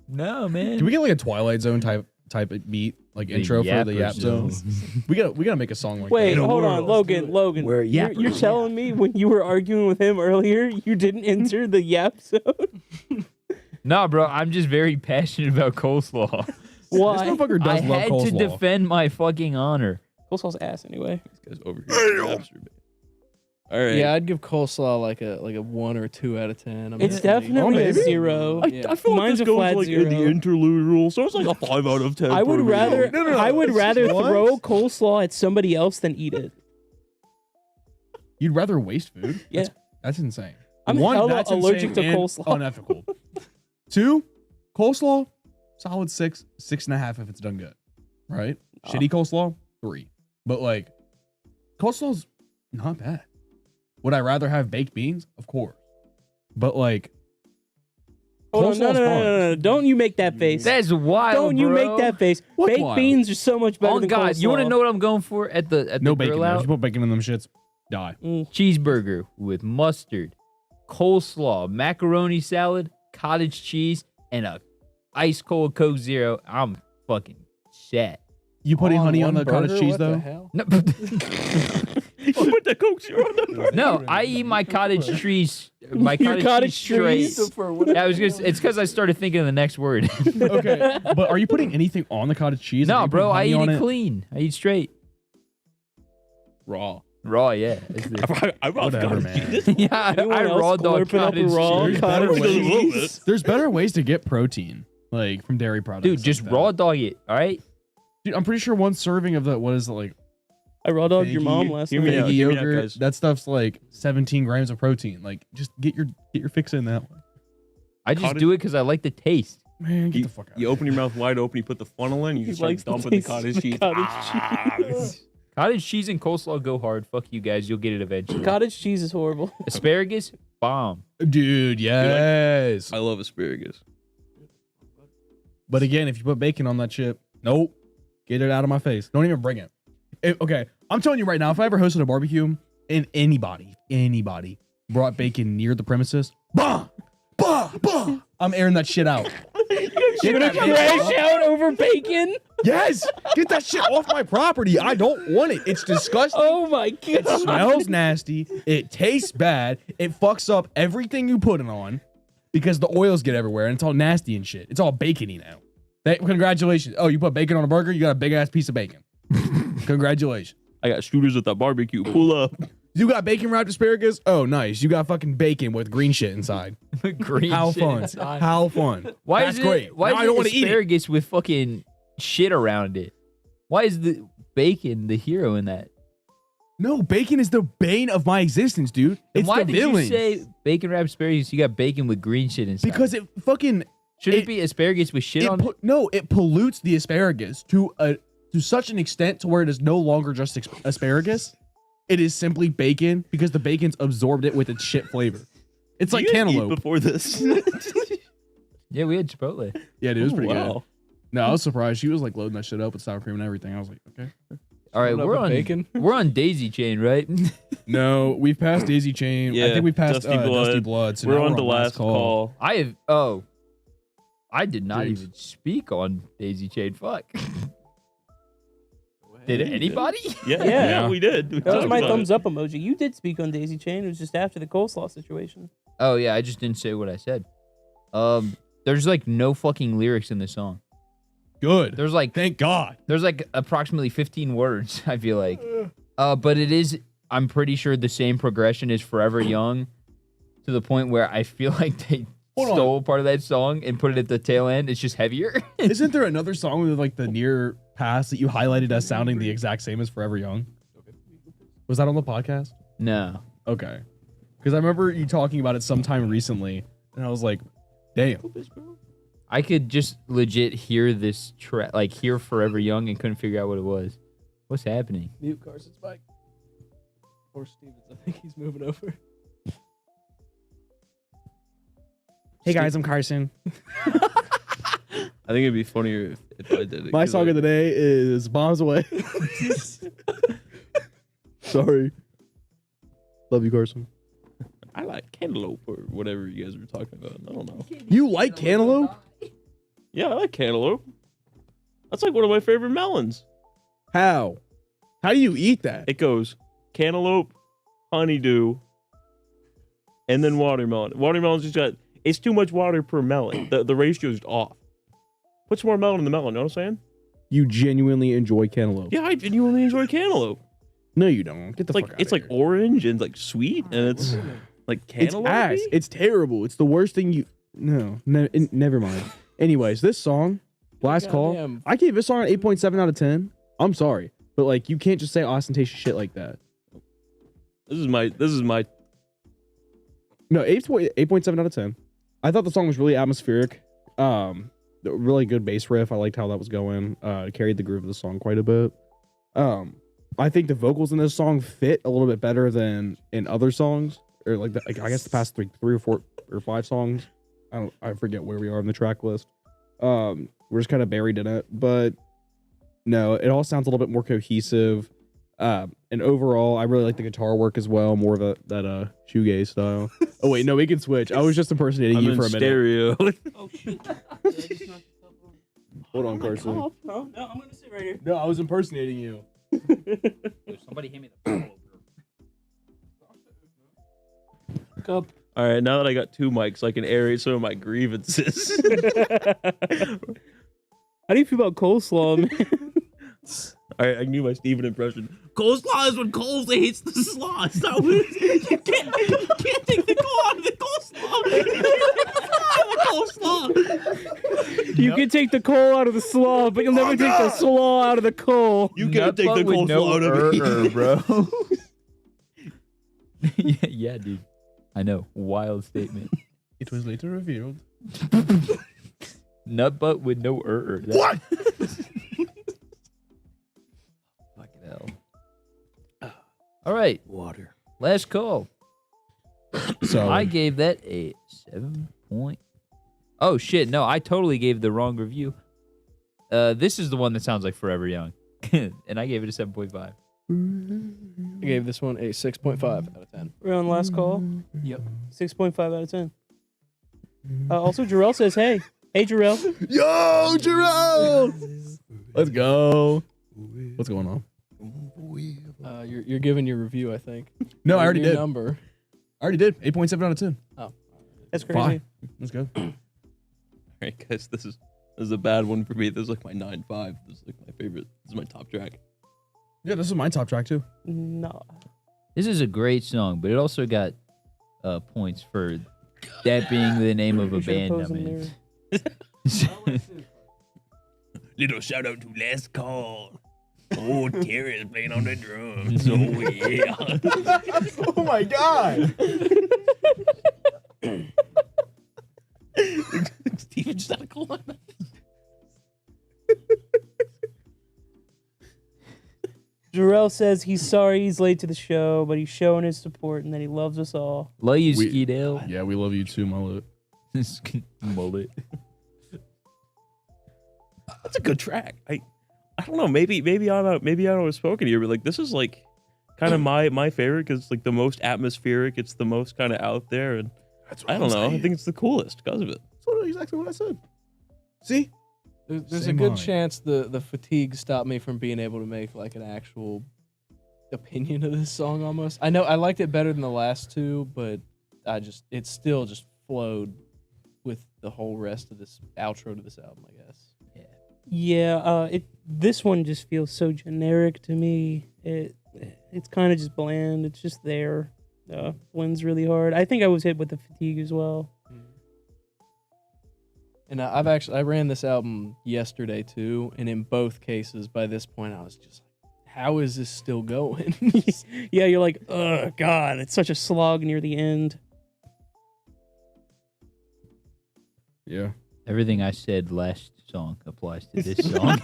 No, man. Can we get like a Twilight Zone type of beat, like intro for the Yapper yap zone? we gotta make a song like Wait, that. hold on, Logan. Logan, We're you're yappers. telling me when you were arguing with him earlier, you didn't enter the yap zone? Nah, bro, I'm just very passionate about coleslaw. This Why? motherfucker I does love had to coleslaw. defend my fucking honor. Coleslaw's ass anyway. This guy's over here. Lobster bait. All right. Yeah, I'd give coleslaw like a 1 or 2 out of 10. I'm It's not definitely Oh, a maybe. 0. Yeah. I feel like Mine's this a goes flat like in the 0. interlude rule, so it's like a 5 out of 10. I would for me. rather No, no, no. I would rather What? throw coleslaw at somebody else than eat it. You'd rather waste food? Yeah. That's insane. I'm One, hella that's allergic insane to and coleslaw. Unethical. 2, coleslaw, solid 6, 6.5 if it's done good. Right? Shitty coleslaw, 3. But like, coleslaw's not bad. Would I rather have baked beans? Of course. But like, Hold on, coleslaw's fine. no. Don't you make that face. That's wild. Don't you bro. make that face. What's Baked wild? beans are so much better Oh than God, coleslaw. you want to know what I'm going for at the No grill bacon. If out? you put bacon in them shits, die. Cheeseburger with mustard, coleslaw, macaroni salad, cottage cheese, and a ice cold Coke Zero. I'm fucking set. You putting honey on one the cottage burger? cheese What the though? hell? No, You put the Coke Zero on the no, I eat my cottage cheese. My Your cottage cottage cheese trees? straight. Yeah, I was gonna. It's because I started thinking of the next word. Okay, but are you putting anything on the cottage cheese? Are No, you bro, putting I honey eat on it clean. I eat straight. raw. Raw, yeah. It's the- I Whatever, man. yeah, I Anyone else raw dog glurping up a cottage raw cheese. cottage There's better cheese? ways. There's better ways to get protein, like from dairy products. Dude, just like that. raw dog it, all right? Dude, I'm pretty sure one serving of the what is it like? I raw dogged your Figgy- mom last hear me night. out, Figgy give me that, yogurt. guys. That stuff's like 17 grams of protein. Like, just get your fix in that one. I just Cottage- do it because I like the taste. Man, get the fuck out. You open your mouth wide open, you put the funnel in, you He just start likes the dumping the taste of cottage the cheese. cottage cheese. Cottage cheese and coleslaw go hard. Fuck you guys. You'll get it eventually. Cottage cheese is horrible. Asparagus, bomb. Dude, yes. I love asparagus. But again, if you put bacon on that chip, nope. Get it out of my face. Don't even bring it. Okay, I'm telling you right now, if I ever hosted a barbecue and anybody brought bacon near the premises, bah, I'm airing that shit out. You're gonna crash out over bacon? Yes, get that shit off my property. I don't want it. It's disgusting. Oh my It god. smells nasty. It tastes bad. It fucks up everything you put it on because the oils get everywhere and it's all nasty and shit. It's all bacony now. Congratulations. Oh, you put bacon on a burger? You got a big ass piece of bacon. Congratulations. I got shooters at the barbecue. Pull up. You got bacon wrapped asparagus? Oh, nice. You got fucking bacon with green shit inside. Green How shit fun. inside. How fun. Why That's is it, great. Why Now is I don't it want to eat it. asparagus with fucking shit around it? Why is the bacon the hero in that? No, bacon is the bane of my existence, dude. Then It's why the did villain. you say bacon wrapped asparagus? You got bacon with green shit inside. Because it fucking should it it- be asparagus with shit on it? no, it pollutes the asparagus to such an extent to where it is no longer just asparagus. It is simply bacon because the bacon's absorbed it with its shit flavor. It's like You guys eat cantaloupe. before this. Yeah, we had Chipotle. Yeah, dude, it was Oh, pretty good. wow. No, I was surprised. She was like loading that shit up with sour cream and everything. I was like, okay. All right, Load up we're with on bacon. we're on Daisy Chain, right? No, we've passed Daisy Chain. I Yeah, think we passed Dusty Blood. Dusty Blood. So We're now on the last call. I have I did not Jeez. even speak on Daisy Chain. Fuck. Did Yeah, you did. anybody? Yeah, Yeah. we did. We That was talked my about thumbs it. up emoji. You did speak on Daisy Chain. It was just after the coleslaw situation. Oh yeah, I just didn't say what I said. There's like no fucking lyrics in this song. Good. There's like Thank God. approximately 15 words, I feel like. But it is, I'm pretty sure the same progression is Forever Young, to the point where I feel like they Hold on. stole part of that song and put it at the tail end. It's just heavier. Isn't there another song with like the near past that you highlighted as sounding the exact same as Forever Young? Was that on the podcast? No. Okay. Because I remember you talking about it sometime recently, and I was like, damn. I could just legit hear this track, like hear Forever Young, and couldn't figure out what it was. What's happening? Mute Carson's mic. Or Stevens. I think he's moving over. Hey guys, I'm Carson. I think it'd be funnier if I did it. My 'cause song I- of the day is Bombs Away. Sorry. Love you, Carson. I like cantaloupe or whatever you guys were talking about. I don't know. You like cantaloupe? Yeah, I like cantaloupe. That's like one of my favorite melons. How? How do you eat that? It goes cantaloupe, honeydew, and then watermelon. Watermelon's just got, it's too much water per melon. The ratio's off. Put some more melon in the melon, you know what I'm saying? You genuinely enjoy cantaloupe. Yeah, I genuinely enjoy cantaloupe. No, you don't. Get the It's fuck like out it's of like here. orange and like sweet, and it's like It's cantaloupe. ass. It's terrible. It's the worst thing you. No, never mind. Anyways, this song, Last Call, Goddamn. I gave this song an 8.7 out of 10. I'm sorry, but like you can't just say ostentatious shit like that. This is my No, 8.7 out of 10. I thought the song was really atmospheric. Really good bass riff. I liked how that was going. It carried the groove of the song quite a bit. I think the vocals in this song fit a little bit better than in other songs, or like I guess the past three or four or five songs. I forget where we are on the track list. We're just kind of buried in it, but no, it all sounds a little bit more cohesive. And overall, I really like the guitar work as well, more of that shoegaze style. Oh wait, no, we can switch. I was just impersonating I'm you in for a minute. stereo. Oh shit. Hold on, Carson. No, I'm gonna sit right here. No, I was impersonating you. Somebody hand me the Cup. All right, now that I got two mics, I can aerate some of my grievances. How do you feel about coleslaw, man? All right, I knew my Steven impression. Coleslaw is when Cole hates the slaw. It's not what it is. You can't take the coal out of the coleslaw. You can take the coal out of the slaw, but you'll never take the slaw out of the coal. You can't take the coleslaw out of it, bro. yeah, dude. I know. Wild statement. It was later revealed. Nut butt with no What? Fucking hell. All right. Water. Last call. So I gave that a 7 point. Oh shit! No, I totally gave the wrong review. This is the one that sounds like Forever Young, and I gave it a 7.5. I gave this one a 6.5 out of 10. We're on last call. Yep. 6.5 out of 10. Also, Jarrell says, hey. Hey, Jarrell. Yo, Jerome! Let's go. What's going on? You're giving your review, I think. No, I already Your did. Number. I already did. 8.7 out of 10. Oh. That's crazy. Fine. Let's go. All right, guys, this is a bad one for me. This is like my 9.5. This is like my favorite. This is my top track. Yeah, this is my top track too. No. This is a great song, but it also got points for that being the name of a You should've band posed I'm in in. Little shout out to Last Call. Oh, Terry is playing on the drums. Oh, yeah. Oh my god! Steven just had a call on that. Jarrell says he's sorry he's late to the show, but he's showing his support and that he loves us all. Love you, We- Skeedale. Yeah, we love you too, Mullet. Mullet. That's a good track. I don't know. Maybe I don't have spoken here, but like this is like kind of my favorite because it's like the most atmospheric. It's the most kind of out there, and That's I don't know. I think it's the coolest because of it. That's exactly what I said. See? There's a Same good line. chance the fatigue stopped me from being able to make like an actual opinion of this song almost. I know I liked it better than the last two, but it still just flowed with the whole rest of this outro to this album, I guess. Yeah, this one just feels so generic to me. It's kind of just bland. It's just there. Blends really hard. I think I was hit with the fatigue as well. And I ran this album yesterday too, and in both cases, by this point, I was just like, how is this still going? Yeah, you're like, oh god, it's such a slog near the end. Yeah. Everything I said last song applies to this song.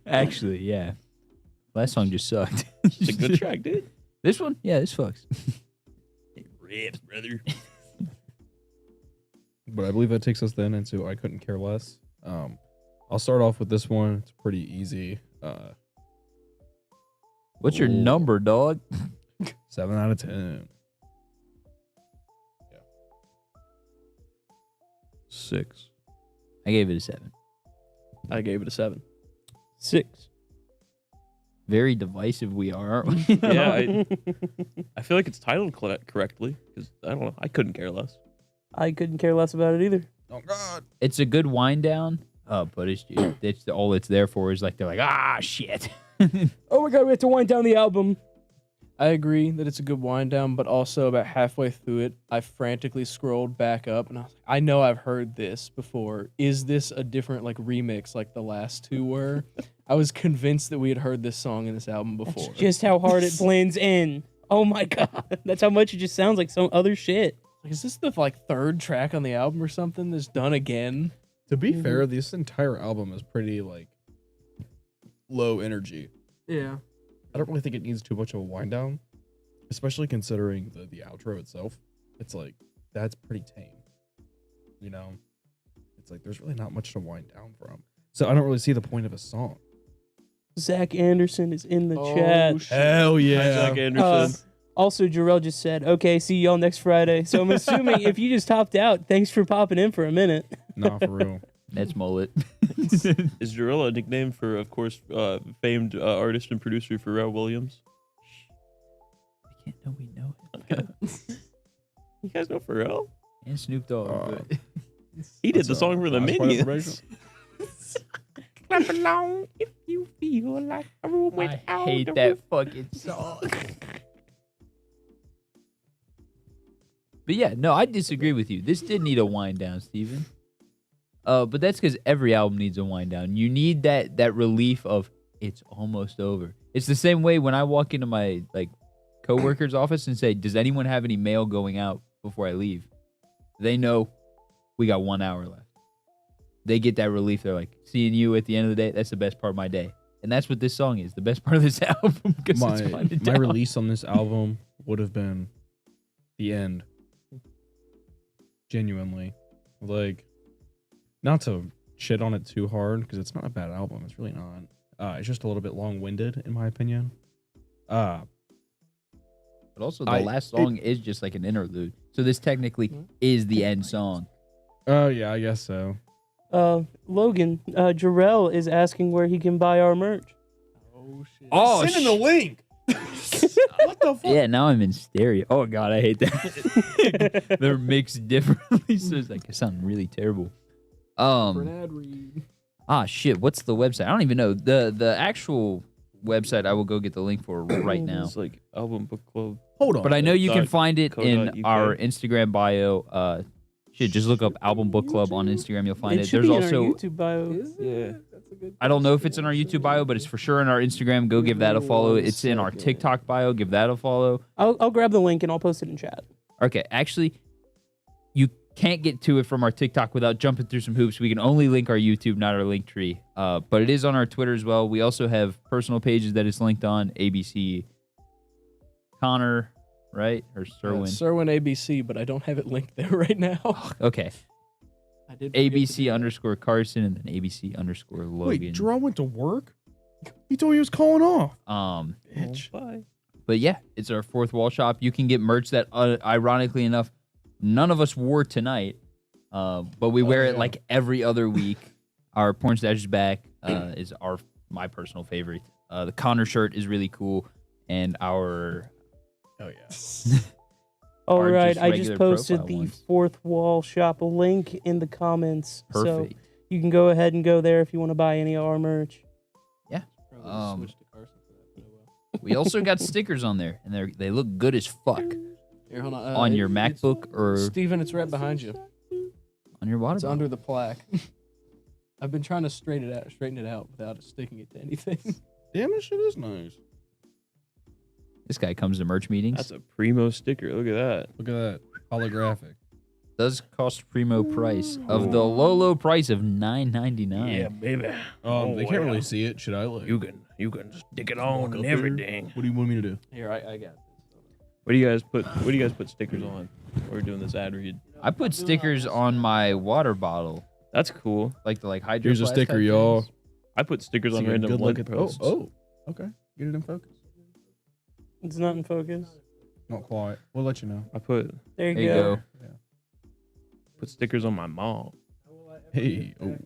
Actually, yeah. Last song just sucked. It's a good track, dude. This one? Yeah, this fucks. It rips, brother. But I believe that takes us then into I Couldn't Care Less. I'll start off with this one. It's pretty easy. What's your Ooh. number, dog? 7 out of 10. 6. I gave it a 7. I gave it a 7. 6. Very divisive we are, aren't we? Yeah, I feel like it's titled correctly because I don't know. I couldn't care less. I couldn't care less about it either. Oh, God. It's a good wind down. But it's all it's there for is like they're like, ah, shit. Oh my god, we have to wind down the album. I agree that it's a good wind down, but also about halfway through it, I frantically scrolled back up and I was like, I know I've heard this before. Is this a different like remix like the last two were? I was convinced that we had heard this song in this album before. That's just how hard it blends in. Oh my god, that's how much it just sounds like some other shit. Like, is this the like third track on the album or something that's done again? To be fair, this entire album is pretty like low energy. Yeah. I don't really think it needs too much of a wind down, especially considering the outro itself. It's like that's pretty tame. You know, it's like there's really not much to wind down from. So I don't really see the point of a song. Zach Anderson is in the Oh, chat. shit. Hell Hi, yeah! Zach Anderson. Also, Jarrell just said, okay, see y'all next Friday. So I'm assuming if you just topped out, thanks for popping in for a minute. Nah, for real. That's mullet. Is Jarrell a nickname for, of course, famed artist and producer Pharrell Williams? I can't know we know it. You guys know Pharrell? And Snoop Dogg. but- He did the song for the classified Minions. Clap along if you feel like a room I without hate a that roof. fucking song. But yeah, no, I disagree with you. This did need a wind down, Steven. But that's because every album needs a wind down. You need that relief of it's almost over. It's the same way when I walk into my coworker's office and say, "Does anyone have any mail going out before I leave?" They know we got 1 hour left. They get that relief. They're like, "Seeing you at the end of the day, that's the best part of my day." And that's what this song is. The best part of this album because it's winded My down. release on this album would have been the end. Genuinely, like, not to shit on it too hard because it's not a bad album. It's really not. It's just a little bit long-winded in my opinion. But also, the I- last song is just like an interlude. So this technically is the end song. Oh yeah, I guess so. Logan, Jarrell is asking where he can buy our merch. Oh shit. Oh, Send in the link. What the fuck? yeah, now I'm in stereo. Oh, God, I hate that. They're mixed differently, so it's like, it sounds really terrible. For an ad read. Shit, what's the website? I don't even know. The actual website, I will go get the link for right now. It's like Album Book Club. Hold on. But I know you can Dot find it co in dot UK. our Instagram bio. Just look up Album Book Club on Instagram. You'll find it. should There's be in also... our YouTube bio. Is it? Yeah. That's a good I don't know if question. it's in our YouTube bio, but it's for sure in our Instagram. Go give that a follow. It's in our TikTok bio. Give that a follow. I'll grab the link and I'll post it in chat. Okay, actually, you can't get to it from our TikTok without jumping through some hoops. We can only link our YouTube, not our link tree. But it is on our Twitter as well. We also have personal pages that it's linked on. ABC Connor, right? Or Serwin. Serwin ABC, but I don't have it linked there right now. Okay. I did forget to do ABC that. underscore Carson and then ABC underscore Logan. Wait, Jerome went to work? He told me he was calling off. Bitch. Bye. But yeah, it's our fourth wall shop. You can get merch that, ironically enough, none of us wore tonight. But we wear it yeah. like every other week. Our Porn Stash is back is my personal favorite. The Connor shirt is really cool. And our... Oh yeah. All Or right, just I just regular posted profile the ones. fourth wall shop link in the comments. So Perfect. you can go ahead and go there if you want to buy any of our merch. Probably switch to Carson for that, but oh well. We also got stickers on there, and they look good as fuck Here, hold on. on your MacBook or Steven, it's right behind you. on your water It's bottle. under the plaque. I've been trying to straighten it out without it sticking it to anything. Damn, this shit is nice. This guy comes to merch meetings. That's a primo sticker. Look at that. Look at that. Holographic. Does cost primo price of the low price of $9.99. baby. They can't really see it. Should I look? You can stick it Walk on up and there? everything. What do you want me to do? Here, I got What do you guys put stickers on? We're doing this ad read. I put stickers on my water bottle, That's cool. like the hydro. Here's a Flask sticker, type y'all. things. I put stickers on See a random good look blog at posts. Oh, okay. Get it in focus. It's not in focus. Not quite. We'll let you know. I put There you There you go. go. stickers on my mom. Hey. Oh.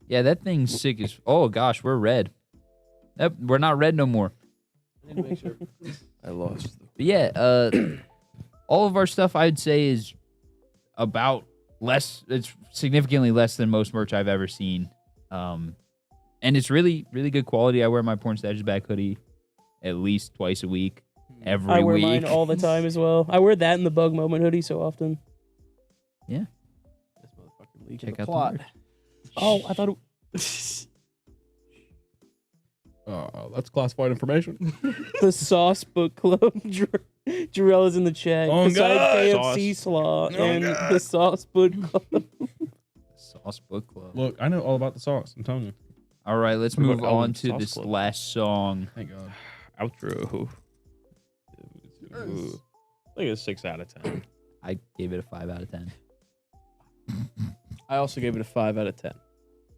Yeah, that thing's sick as. Oh gosh, we're red. Nope, we're not red no more. I need to make sure. I lost. But yeah, all of our stuff I'd say is about less. It's significantly less than most merch I've ever seen, and it's really, really good quality. I wear my Porn Stash back hoodie at least twice a week, every I wear week. mine all the time as well. I wear that in the Bug Moment hoodie so often. This motherfucker leaking Check the out the plot. merch. Oh, I thought it That's classified information. the Sauce Book Club. Jarrell is in the chat. Oh, Beside God. KFC Slaw and the Sauce Book Club. Sauce Book Club. Look, I know all about the sauce. I'm telling you. All right, let's What move about on Album to Sauce this Club? last song. Thank God. Outro. Ooh. I think it's 6 out of 10. I gave it a 5 out of 10. I also gave it a 5 out of 10.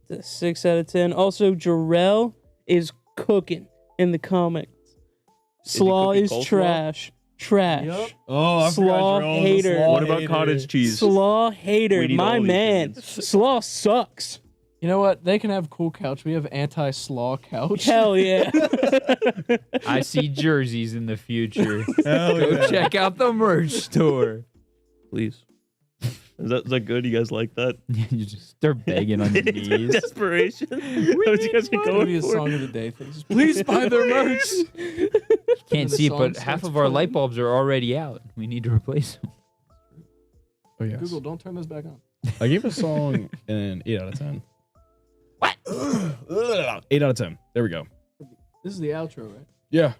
It's a 6 out of 10. Also, Jarrell is cooking in the comments. he Slaw cooking is coleslaw? trash. Trash. Yup. Oh, I Slaw forgot Jerome was a hater. slaw What about hater. cottage cheese? Slaw hater. We need My all these man. opinions. Slaw sucks. You know what? They can have cool couch. We have anti-slaw couch. Hell yeah. I see jerseys in the future. Hell Go yeah. check out the merch store. Please. Is that good? You guys like that? You just start begging on your knees. Desperation. That's what you guys are That'll going be a for. song of the day. Things. Please buy their merch. Can't The see it, song but half starts of our light playing. bulbs are already out. We need to replace them. Oh yes. Google, don't turn this back on. I gave a song an 8 out of 10. What? 8 out of 10. There we go. This is the outro, right? Yeah.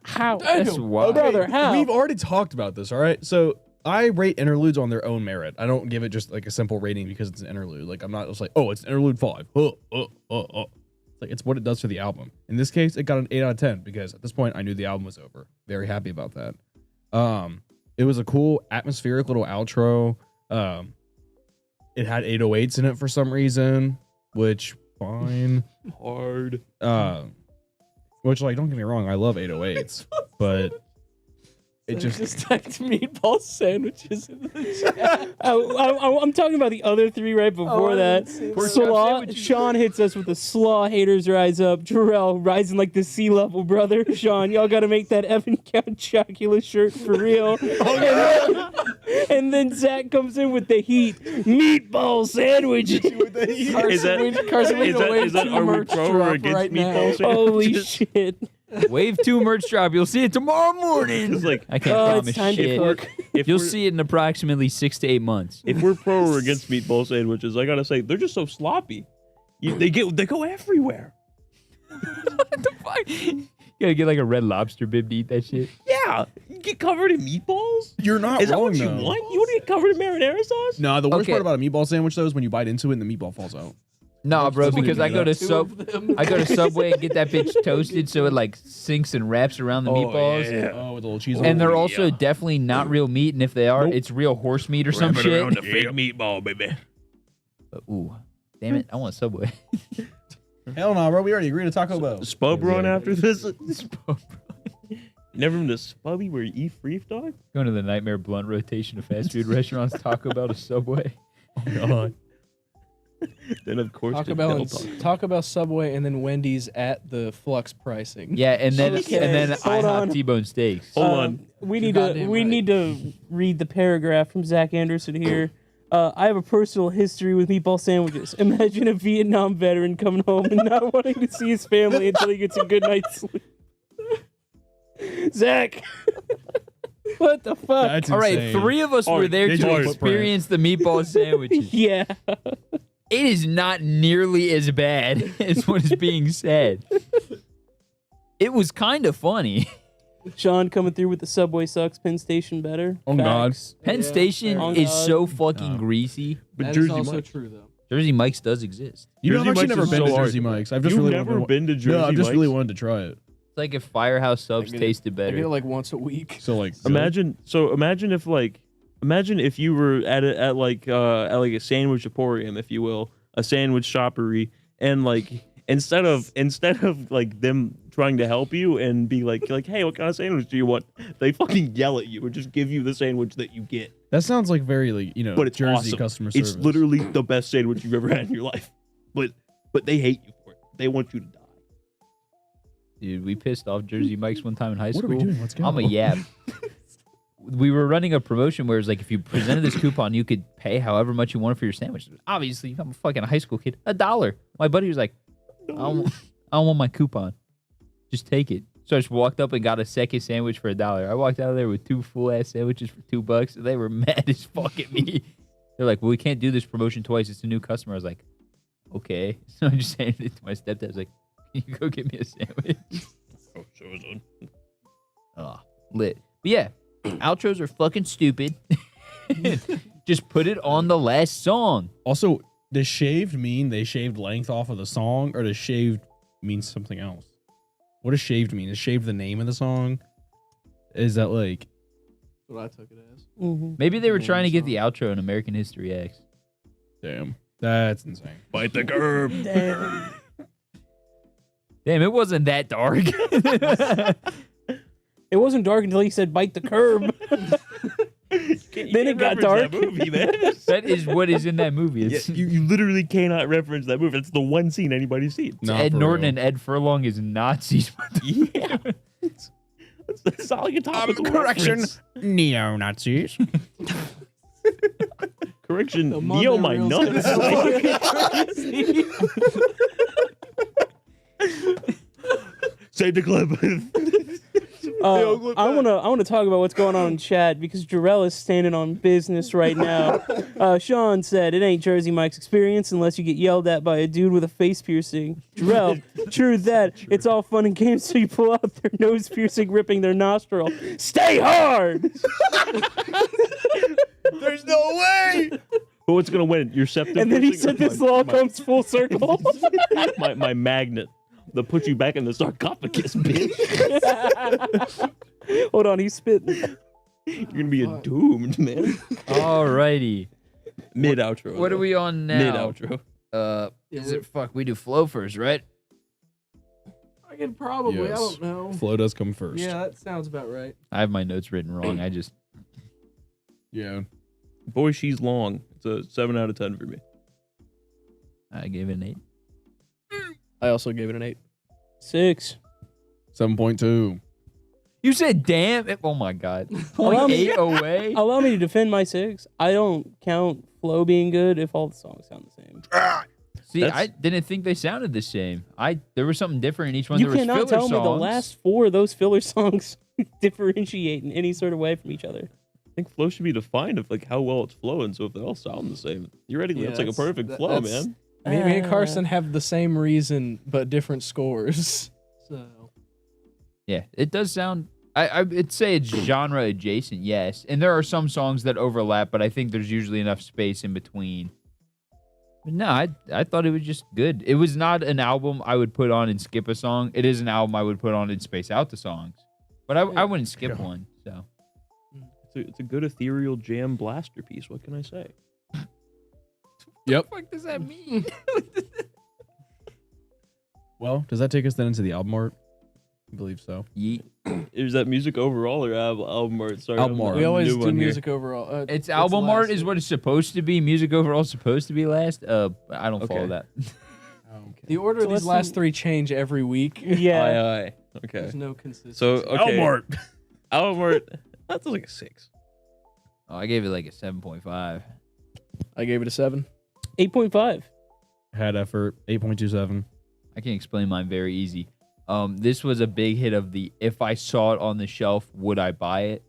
How? That's why. Brother, how? We've already talked about this, all right? So I rate interludes on their own merit. I don't give it just like a simple rating because it's an interlude. Like I'm not just like, oh, it's an interlude 5. It's like it's what it does for the album. In this case, it got an 8 out of 10 because at this point I knew the album was over. Very happy about that. It was a cool atmospheric little outro. It had 808s in it for some reason, which fine. Hard. Which like don't get me wrong, I love 808s, but it just typed meatball sandwiches in the chat. I'm talking about the other three right before that. Slaw, Sean hits us with the slaw haters rise up. Jarrell rising like the sea level, brother. Sean, y'all gotta make that Evan Count Chocula shirt for real. And then Zach comes in with the heat. Meatball sandwiches. Carson, we Is need to that, wait is that till are we merch pro or drop against right now. meatball sandwiches? Holy shit. Wave 2 merch drop. You'll see it tomorrow morning. It's like I can't Oh, promise it's time to shit. cook. if You'll we're- see it in approximately 6 to 8 months. If we're pro or against meatball sandwiches, I gotta say they're just so sloppy. They go everywhere. What the fuck? You gotta get like a Red Lobster bib to eat that shit. Yeah, you get covered in meatballs. you're not Is that wrong what you though. want? You want to get covered in marinara sauce? No, the worst Okay. part about a meatball sandwich though is when you bite into it and the meatball falls out. Nah, bro, Just because I go to Two of them. I go to Subway and get that bitch toasted so it like sinks and wraps around the meatballs. Oh, with a little cheese. And they're Oh, also yeah. definitely not real meat, and if they are, Nope. it's real horse meat or some Wrap it shit. around the fake meatball, baby. But, ooh, damn it, I want Subway. Hell no, bro. We already agreed to Taco Bell. Spub run after this. Never been to Spubby where you eat free dog? Going to the Nightmare Blunt rotation of fast food restaurants, Taco Bell to Subway. Oh god. Then of course Taco the Bell, Del and, Taco. Taco Bell, Subway, and then Wendy's at the flux pricing. Yeah, and then Okay, hold on. IHOP T-bone steaks. Hold on. We You're need to goddamn right. need to read the paragraph from Zach Anderson here. I have a personal history with meatball sandwiches. Imagine a Vietnam veteran coming home and not wanting to see his family until he gets a good night's sleep. Zach, what the fuck? That's All right, insane. 3 of us were Art, there to digital experience the meatball sandwiches. Yeah. It is not nearly as bad as what is being said. It was kind of funny. Sean coming through with the Subway sucks. Penn Station better. On God. Facts. Penn Yeah, Station fair is enough. so fucking Oh. greasy. But That is Jersey also Mike's. true, though. Jersey Mike's does exist. You know, Jersey I've actually Mike's never is been so to hard. Jersey Mike's. I've just You've really never wanted been to Jersey No, I've just Mike's? really wanted to try it. It's like if Firehouse subs I get it. tasted I get it better. like once a week. So like Imagine if you were at like a sandwich emporium, if you will, a sandwich shoppery, and like instead of like them trying to help you and be like, hey, what kind of sandwich do you want? They fucking yell at you and just give you the sandwich that you get. that sounds like very like But it's Jersey awesome. customer service. It's literally the best sandwich you've ever had in your life. But they hate you for it. They want you to die. Dude, we pissed off Jersey Mike's one time in high What school. are we doing? Let's go. I'm a yap. We were running a promotion where it's like if you presented this coupon, you could pay however much you wanted for your sandwich. Obviously, I'm a fucking high school kid. $1. My buddy was like, I don't want my coupon. Just take it. So I just walked up and got a second sandwich for $1. I walked out of there with 2 full-ass sandwiches for $2. And they were mad as fuck at me. They're like, well, we can't do this promotion twice. It's a new customer. I was like, okay. So I just handed it to my stepdad. I was like, can you go get me a sandwich? Oh, so it's on. Lit. But yeah, outros are fucking stupid. Just put it on the last song. Also, does shaved mean they shaved length off of the song, or does shaved mean something else? What does shaved mean? Is shaved the name of the song? Is that like? That's what I took it as. Mhm. Maybe they were Name trying to get song. the outro in American History X. Damn, that's insane. Bite the curb. Damn. Damn, it wasn't that dark. It wasn't dark until he said bite the curb. Then it got dark. That movie, man. That is what is in that movie. Yeah, It's you literally cannot reference that movie. It's the one scene anybody's seen. Nah, Ed for Norton real. and Ed Furlong is Nazis. Yeah. That's all you talk about. correction. Neo-Nazis. Correction. The Neo my mother nuts. Save the clip. I wanna talk about what's going on in chat because Jarrell is standing on business right now. Sean said it ain't Jersey Mike's experience unless you get yelled at by a dude with a face piercing. Jarrell, true that. It's all fun and games till you pull out their nose piercing, ripping their nostril. Stay hard. There's no way. But what's gonna win? Your septum? And then he piercing or said this my- all my- comes full circle. my magnet. They'll put you back in the sarcophagus, bitch. Hold on, he's spitting. You're gonna be doomed, man. Alrighty. Mid outro. What are we on now? Mid outro. Is it fuck? We do flow first, right? I could probably. I Yes. don't know. Flow does come first. Yeah, that sounds about right. I have my notes written wrong. I just Yeah. Boy, she's long. It's a 7 out of 10 for me. I gave it an 8. I also gave it an 8. 6. 7.2. You said damn. Oh my god. Allow Point me- 8 away. Allow me to defend my 6. I don't count flow being good if all the songs sound the same. See, That's- I didn't think they sounded the same. There was something different in each one. You there was cannot filler tell me the songs. last 4 of those filler songs differentiate in any sort of way from each other. I think flow should be defined of like how well it's flowing. So if they all sound the same, theoretically, Yeah, that's like a that's- perfect that- flow, that's- man. Me and Carson have the same reason but different scores. So Yeah, it does sound. I'd say it's genre adjacent, yes. And there are some songs that overlap, but I think there's usually enough space in between. But no, I thought it was just good. It was not an album I would put on and skip a song. It is an album I would put on and space out the songs. But I wouldn't skip Yeah. one. So It's a good ethereal jam blaster piece. What can I say? Yep. what does that mean? Well, does that take us then into the album art? I believe so. Yeet. Is that music overall or album art? Sorry, Album I'm- art. I'm we always new do on here. music overall. It's album art last. is what it's supposed to be. Music overall is supposed to be last. I don't follow Okay. that. The order So of these let's last see- 3 change every week. Yeah. Aye. Okay. There's no consistency. So okay. Album art. Album art. That's like a 6. Oh, I gave it like a 7.5. I gave it a 7. 8.5. Had effort. 8.27. I can explain mine very easy. This was a big hit of the if I saw it on the shelf, would I buy it?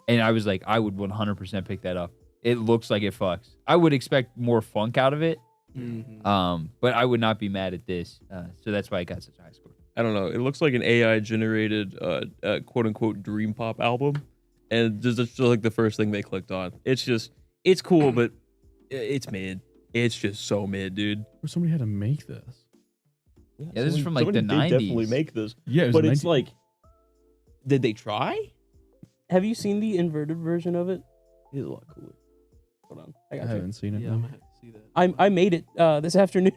And I was like, I would 100% pick that up. It looks like it fucks. I would expect more funk out of it. But I would not be mad at this. So that's why I got such a high score. I don't know. It looks like an AI generated quote unquote dream pop album. And this is just like the first thing they clicked on. It's cool, but it's mid. It's just so mid, dude. Or somebody had to make this. Yeah, this is from, like, the somebody did definitely 90s. make this. Yeah, it was But a it's 19 like, did they try? Have you seen the inverted version of it? It's a lot cooler. Hold on. I I got you. haven't seen it. Yeah, no. I'm gonna have to see that. I made it this afternoon.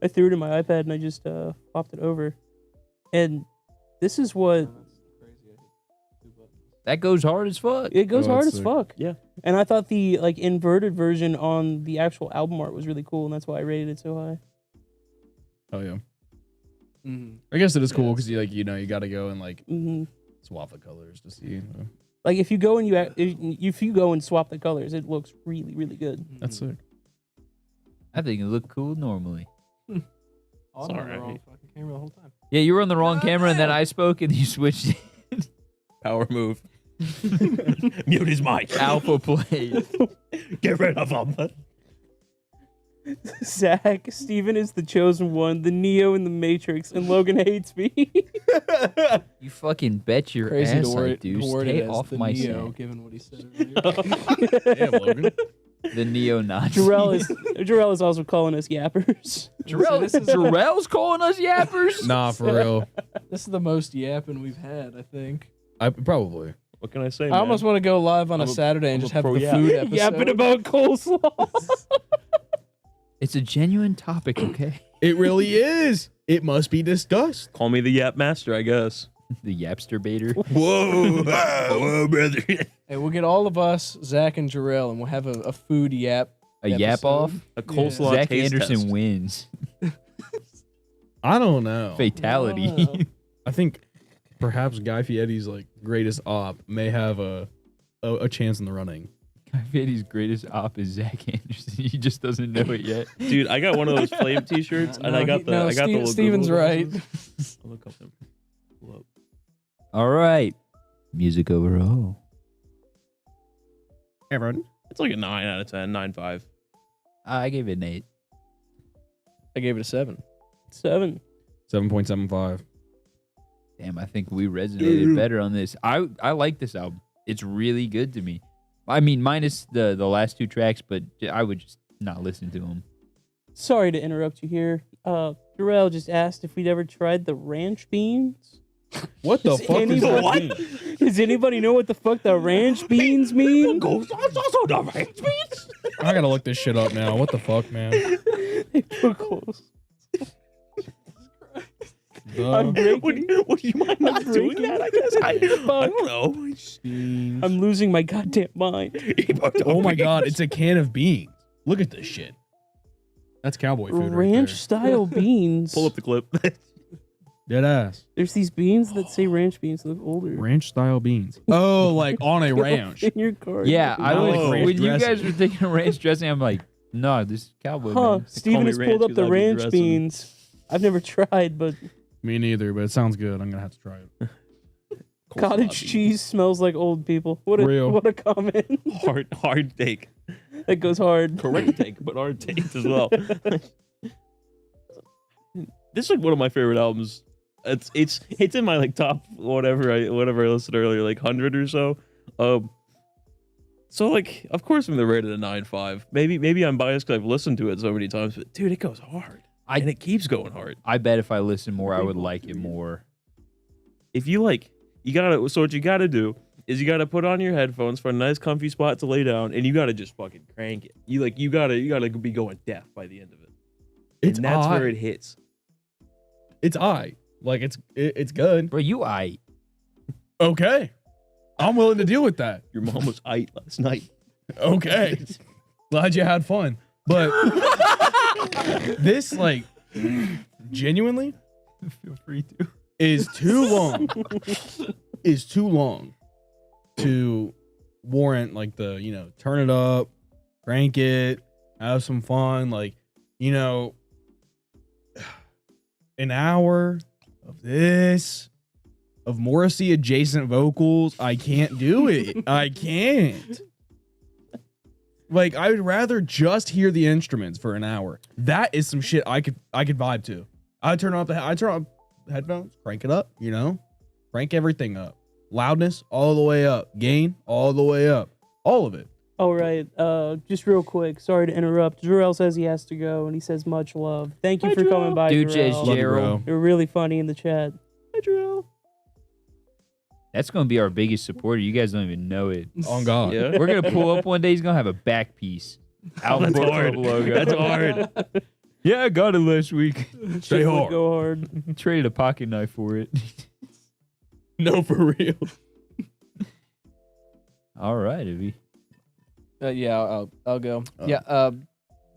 I threw it in my iPad and I just popped it over. And this is what That's crazy. I hit 2 buttons. That goes hard as fuck. it goes Oh, hard that's as sick. fuck. Yeah. And I thought the like inverted version on the actual album art was really cool, and that's why I rated it so high. Oh yeah. Mhm. I guess it is cool Yeah, because you got to go and like hmm swap the colors to see. Like if you go and if you go and swap the colors, it looks really really good. That's Mhm. sick. I think it looked cool normally. Oh, I'm on the alright. wrong fucking camera the whole time. Yeah, you were on the wrong camera and then I spoke and you switched it. Power move. Mute his mic. Alpha play. Get rid of him. Zach, Steven is the chosen one, the Neo in the Matrix, and Logan hates me. You fucking bet your Crazy ass to I word, do. to word Stay it as off the my Neo, set. given what he said earlier. Damn, Logan. The neo-Nazi. Jarrell is also calling us yappers. Jarrell's calling us yappers? Nah, for real. This is the most yapping we've had, I think. I probably. What can I say, I man? almost want to go live on I'm a a- Saturday I'm and a just have pro the yap. food episode. Yapping about coleslaw. It's a genuine topic, okay? It really is. It must be discussed. Call me the Yap Master, I guess. The yapster baiter. Whoa, whoa, brother. Hey, we'll get all of us, Zach and Jarrell, and we'll have a food yap. A yap episode. off. A coleslaw Zach taste Anderson test. wins. I don't know. Fatality. Wow. I think perhaps Guy Fieri's like greatest op may have a chance in the running. Guy Fieri's greatest op is Zach Anderson. He just doesn't know it yet. Dude, I got one of those flame T-shirts, and I got the little Steven's Google right. glasses. I'll look up them. Pull up. All right. Music overall. Everyone. It's like a 9 out of 10, 9.5. I gave it an 8. I gave it a 7. 7. 7.75. Damn, I think we resonated better on this. I like this album. It's really good to me. I mean, minus the last 2 tracks, but I would just not listen to them. Sorry to interrupt you here. Jarrell just asked if we'd ever tried the ranch beans. What the Does fuck is that? anybody- mean? Does anybody know what the fuck the ranch beans mean? I gotta look this shit up now. What the fuck, man? I'm breaking. Would you mind not doing breaking. that? I guess I don't know. I'm losing my goddamn mind. Oh my god, it's a can of beans. Look at this shit. That's cowboy food Ranch right style beans. Pull up the clip. there. Dead ass. There's these beans that say ranch beans that look older. Ranch style beans. Oh, like on a ranch. In your car. Yeah, I Not was. like ranch When you dressing. guys were thinking of ranch dressing, I'm like, no, this is cowboy. Huh? Man. Steven me has ranch pulled up 'cause the I be ranch dressing. beans. I've never tried, but Me neither, but it sounds good. I'm gonna have to try it. cottage cheese smells like old people. What a Real. what a comment. Hard take. That goes hard. Correct take, but hard take as well. This is like one of my favorite albums. It's in my like top whatever I listed earlier, like 100 or so. So like of course I'm gonna rate it a 9.5. Maybe I'm biased because I've listened to it so many times, but dude, it goes hard. And it keeps going hard. I bet if I listened more, I would like it more. If you like, so what you gotta do is you gotta put on your headphones for a nice comfy spot to lay down, and you gotta just fucking crank it. You gotta be going deaf by the end of it. It's And that's odd. where it hits. It's like it's good. Bro, you aight. Okay. I'm willing to deal with that. Your mom was aight last night. Okay. Glad you had fun. But this like genuinely Feel free to. is too long to warrant like the, turn it up, crank it, have some fun, like, an hour of this, of Morrissey adjacent vocals. I can't do it. I can't. Like, I would rather just hear the instruments for an hour. That is some shit I could vibe to. I turn on headphones, crank it up, crank everything up. Loudness all the way up, gain all the way up, all of it. All right. Just real quick. Sorry to interrupt. Jarrell says he has to go, and he says much love. Thank you for coming by, Dude, says Jarrell. Love you, Gerald. bro. You're really funny in the chat. Hi, Jarrell. That's gonna be our biggest supporter. You guys don't even know it. On God. Yeah. We're gonna pull up one day. He's gonna have a back piece. Album That's Book hard. Club logo. That's hard. Yeah, I got it last week. Stay Shit would hard. Go hard. Traded a pocket knife for it. No, for real. All right, Ivy. Yeah, I'll go. Yeah,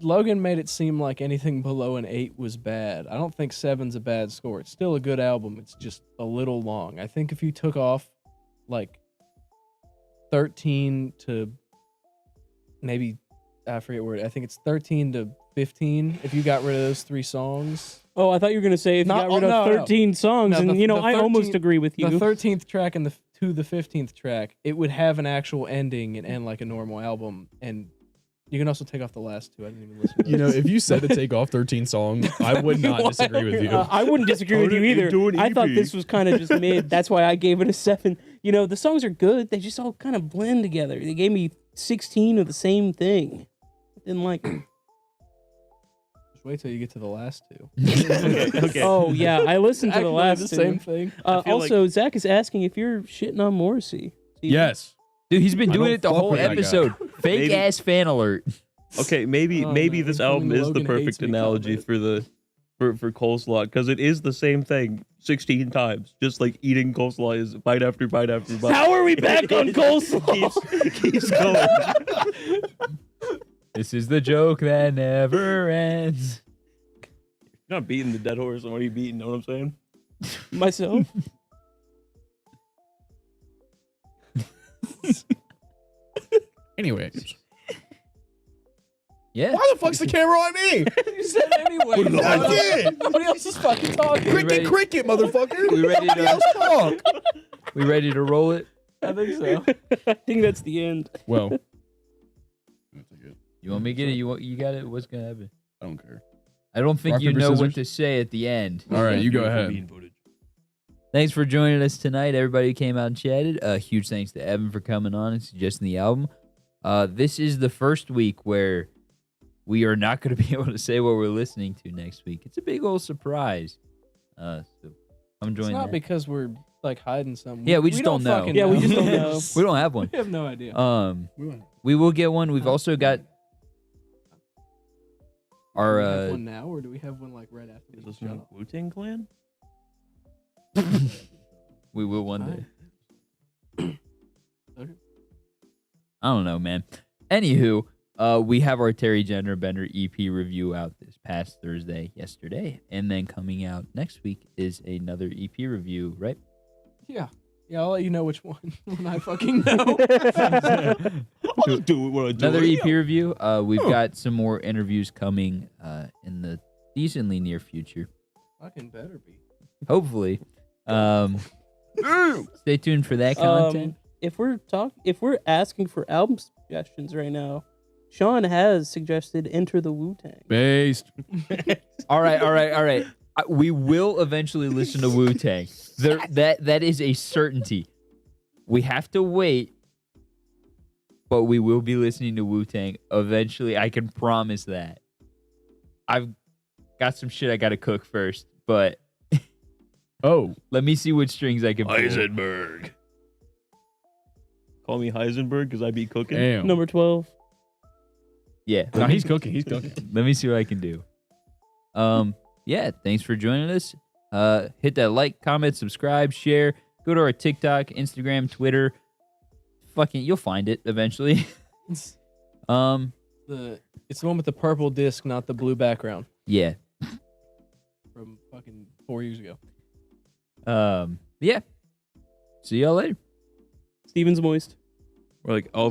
Logan made it seem like anything below an 8 was bad. I don't think 7's a bad score. It's still a good album. It's just a little long. I think if you took off like 13 to maybe, I forget where, I think it's 13 to 15. If you got rid of those 3 songs. Oh, I thought you were gonna say if you Not- got rid no, of no. 13 songs, No, and the I almost 13th agree with you. The 13th track and the 15th track, it would have an actual ending and end like a normal album. And you can also take off the last 2. I didn't even listen to those. If you said to take off 13 songs, I would not disagree with you. I wouldn't disagree with you either. Do an I thought EP. this was kind of just mid. That's why I gave it a 7. The songs are good. They just all kind of blend together. They gave me 16 of the same thing. Didn't like it. Just wait till you get to the last two. Okay. Oh yeah, I listened to the Actually, last the two. same thing. I feel Also, Zach is asking if you're shitting on Morrissey. Steven. Yes. Dude, he's been I doing don't it the fuck whole with that guy. episode. Fake Maybe- ass fan alert. Okay, maybe Oh, maybe man, this incoming album is the Logan perfect hates me analogy comment. for coleslaw because it is the same thing 16 times, just like eating coleslaw is bite after bite after bite. How are we back on coleslaw? keeps going. This is the joke that never ends. You're not beating the dead horse. What are you beating? Know what I'm saying? Myself. Anyways. Yeah. Why the fuck's the camera on me? You said anyway. I did. Nobody else is fucking talking. ready? Cricket, motherfucker. We ready Nobody to else talk. we ready to roll it? I think so. I think that's the end. Well, You want me to get it? You got it? What's gonna happen? I don't care. I don't think Rock, you paper, know what scissors? to say at the end. All right, you go ahead. Thanks for joining us tonight. Everybody who came out and chatted. Huge thanks to Evan for coming on and suggesting the album. This is the first week where we are not going to be able to say what we're listening to next week. It's a big old surprise. So come join It's not that. because we're like hiding something. Yeah, we just don't know. fucking Yeah, we just don't know. We don't have one. We have no idea. We will get one. We've also got do our we have one now, or do we have one like right after Is we this shut from up? Wu-Tang Clan? we will one day. Okay. I don't know, man. Anywho, we have our Terry Gender Bender EP review out this past yesterday, and then coming out next week is another EP review, right? Yeah. Yeah, I'll let you know which one when I fucking know. I'll do it when I do Another it. EP review. We've got some more interviews coming in the decently near future. Fucking better be. Hopefully. Stay tuned for that content. If we're asking for album suggestions right now, Sean has suggested Enter the Wu-Tang. Based. All right. We will eventually listen to Wu-Tang. That is a certainty. We have to wait, but we will be listening to Wu-Tang eventually. I can promise that. I've got some shit I got to cook first, but Oh, let me see which strings I can pull. Heisenberg. Call me Heisenberg because I be cooking. damn. Number 12. Yeah. No, he's cooking. He's cooking. Let me see what I can do. Yeah, thanks for joining us. Hit that like, comment, subscribe, share. Go to our TikTok, Instagram, Twitter. Fucking, you'll find it eventually. It's the one with the purple disc, not the blue background Yeah. from fucking 4 years ago. Yeah. See y'all later. Steven's moist. We're like, oh.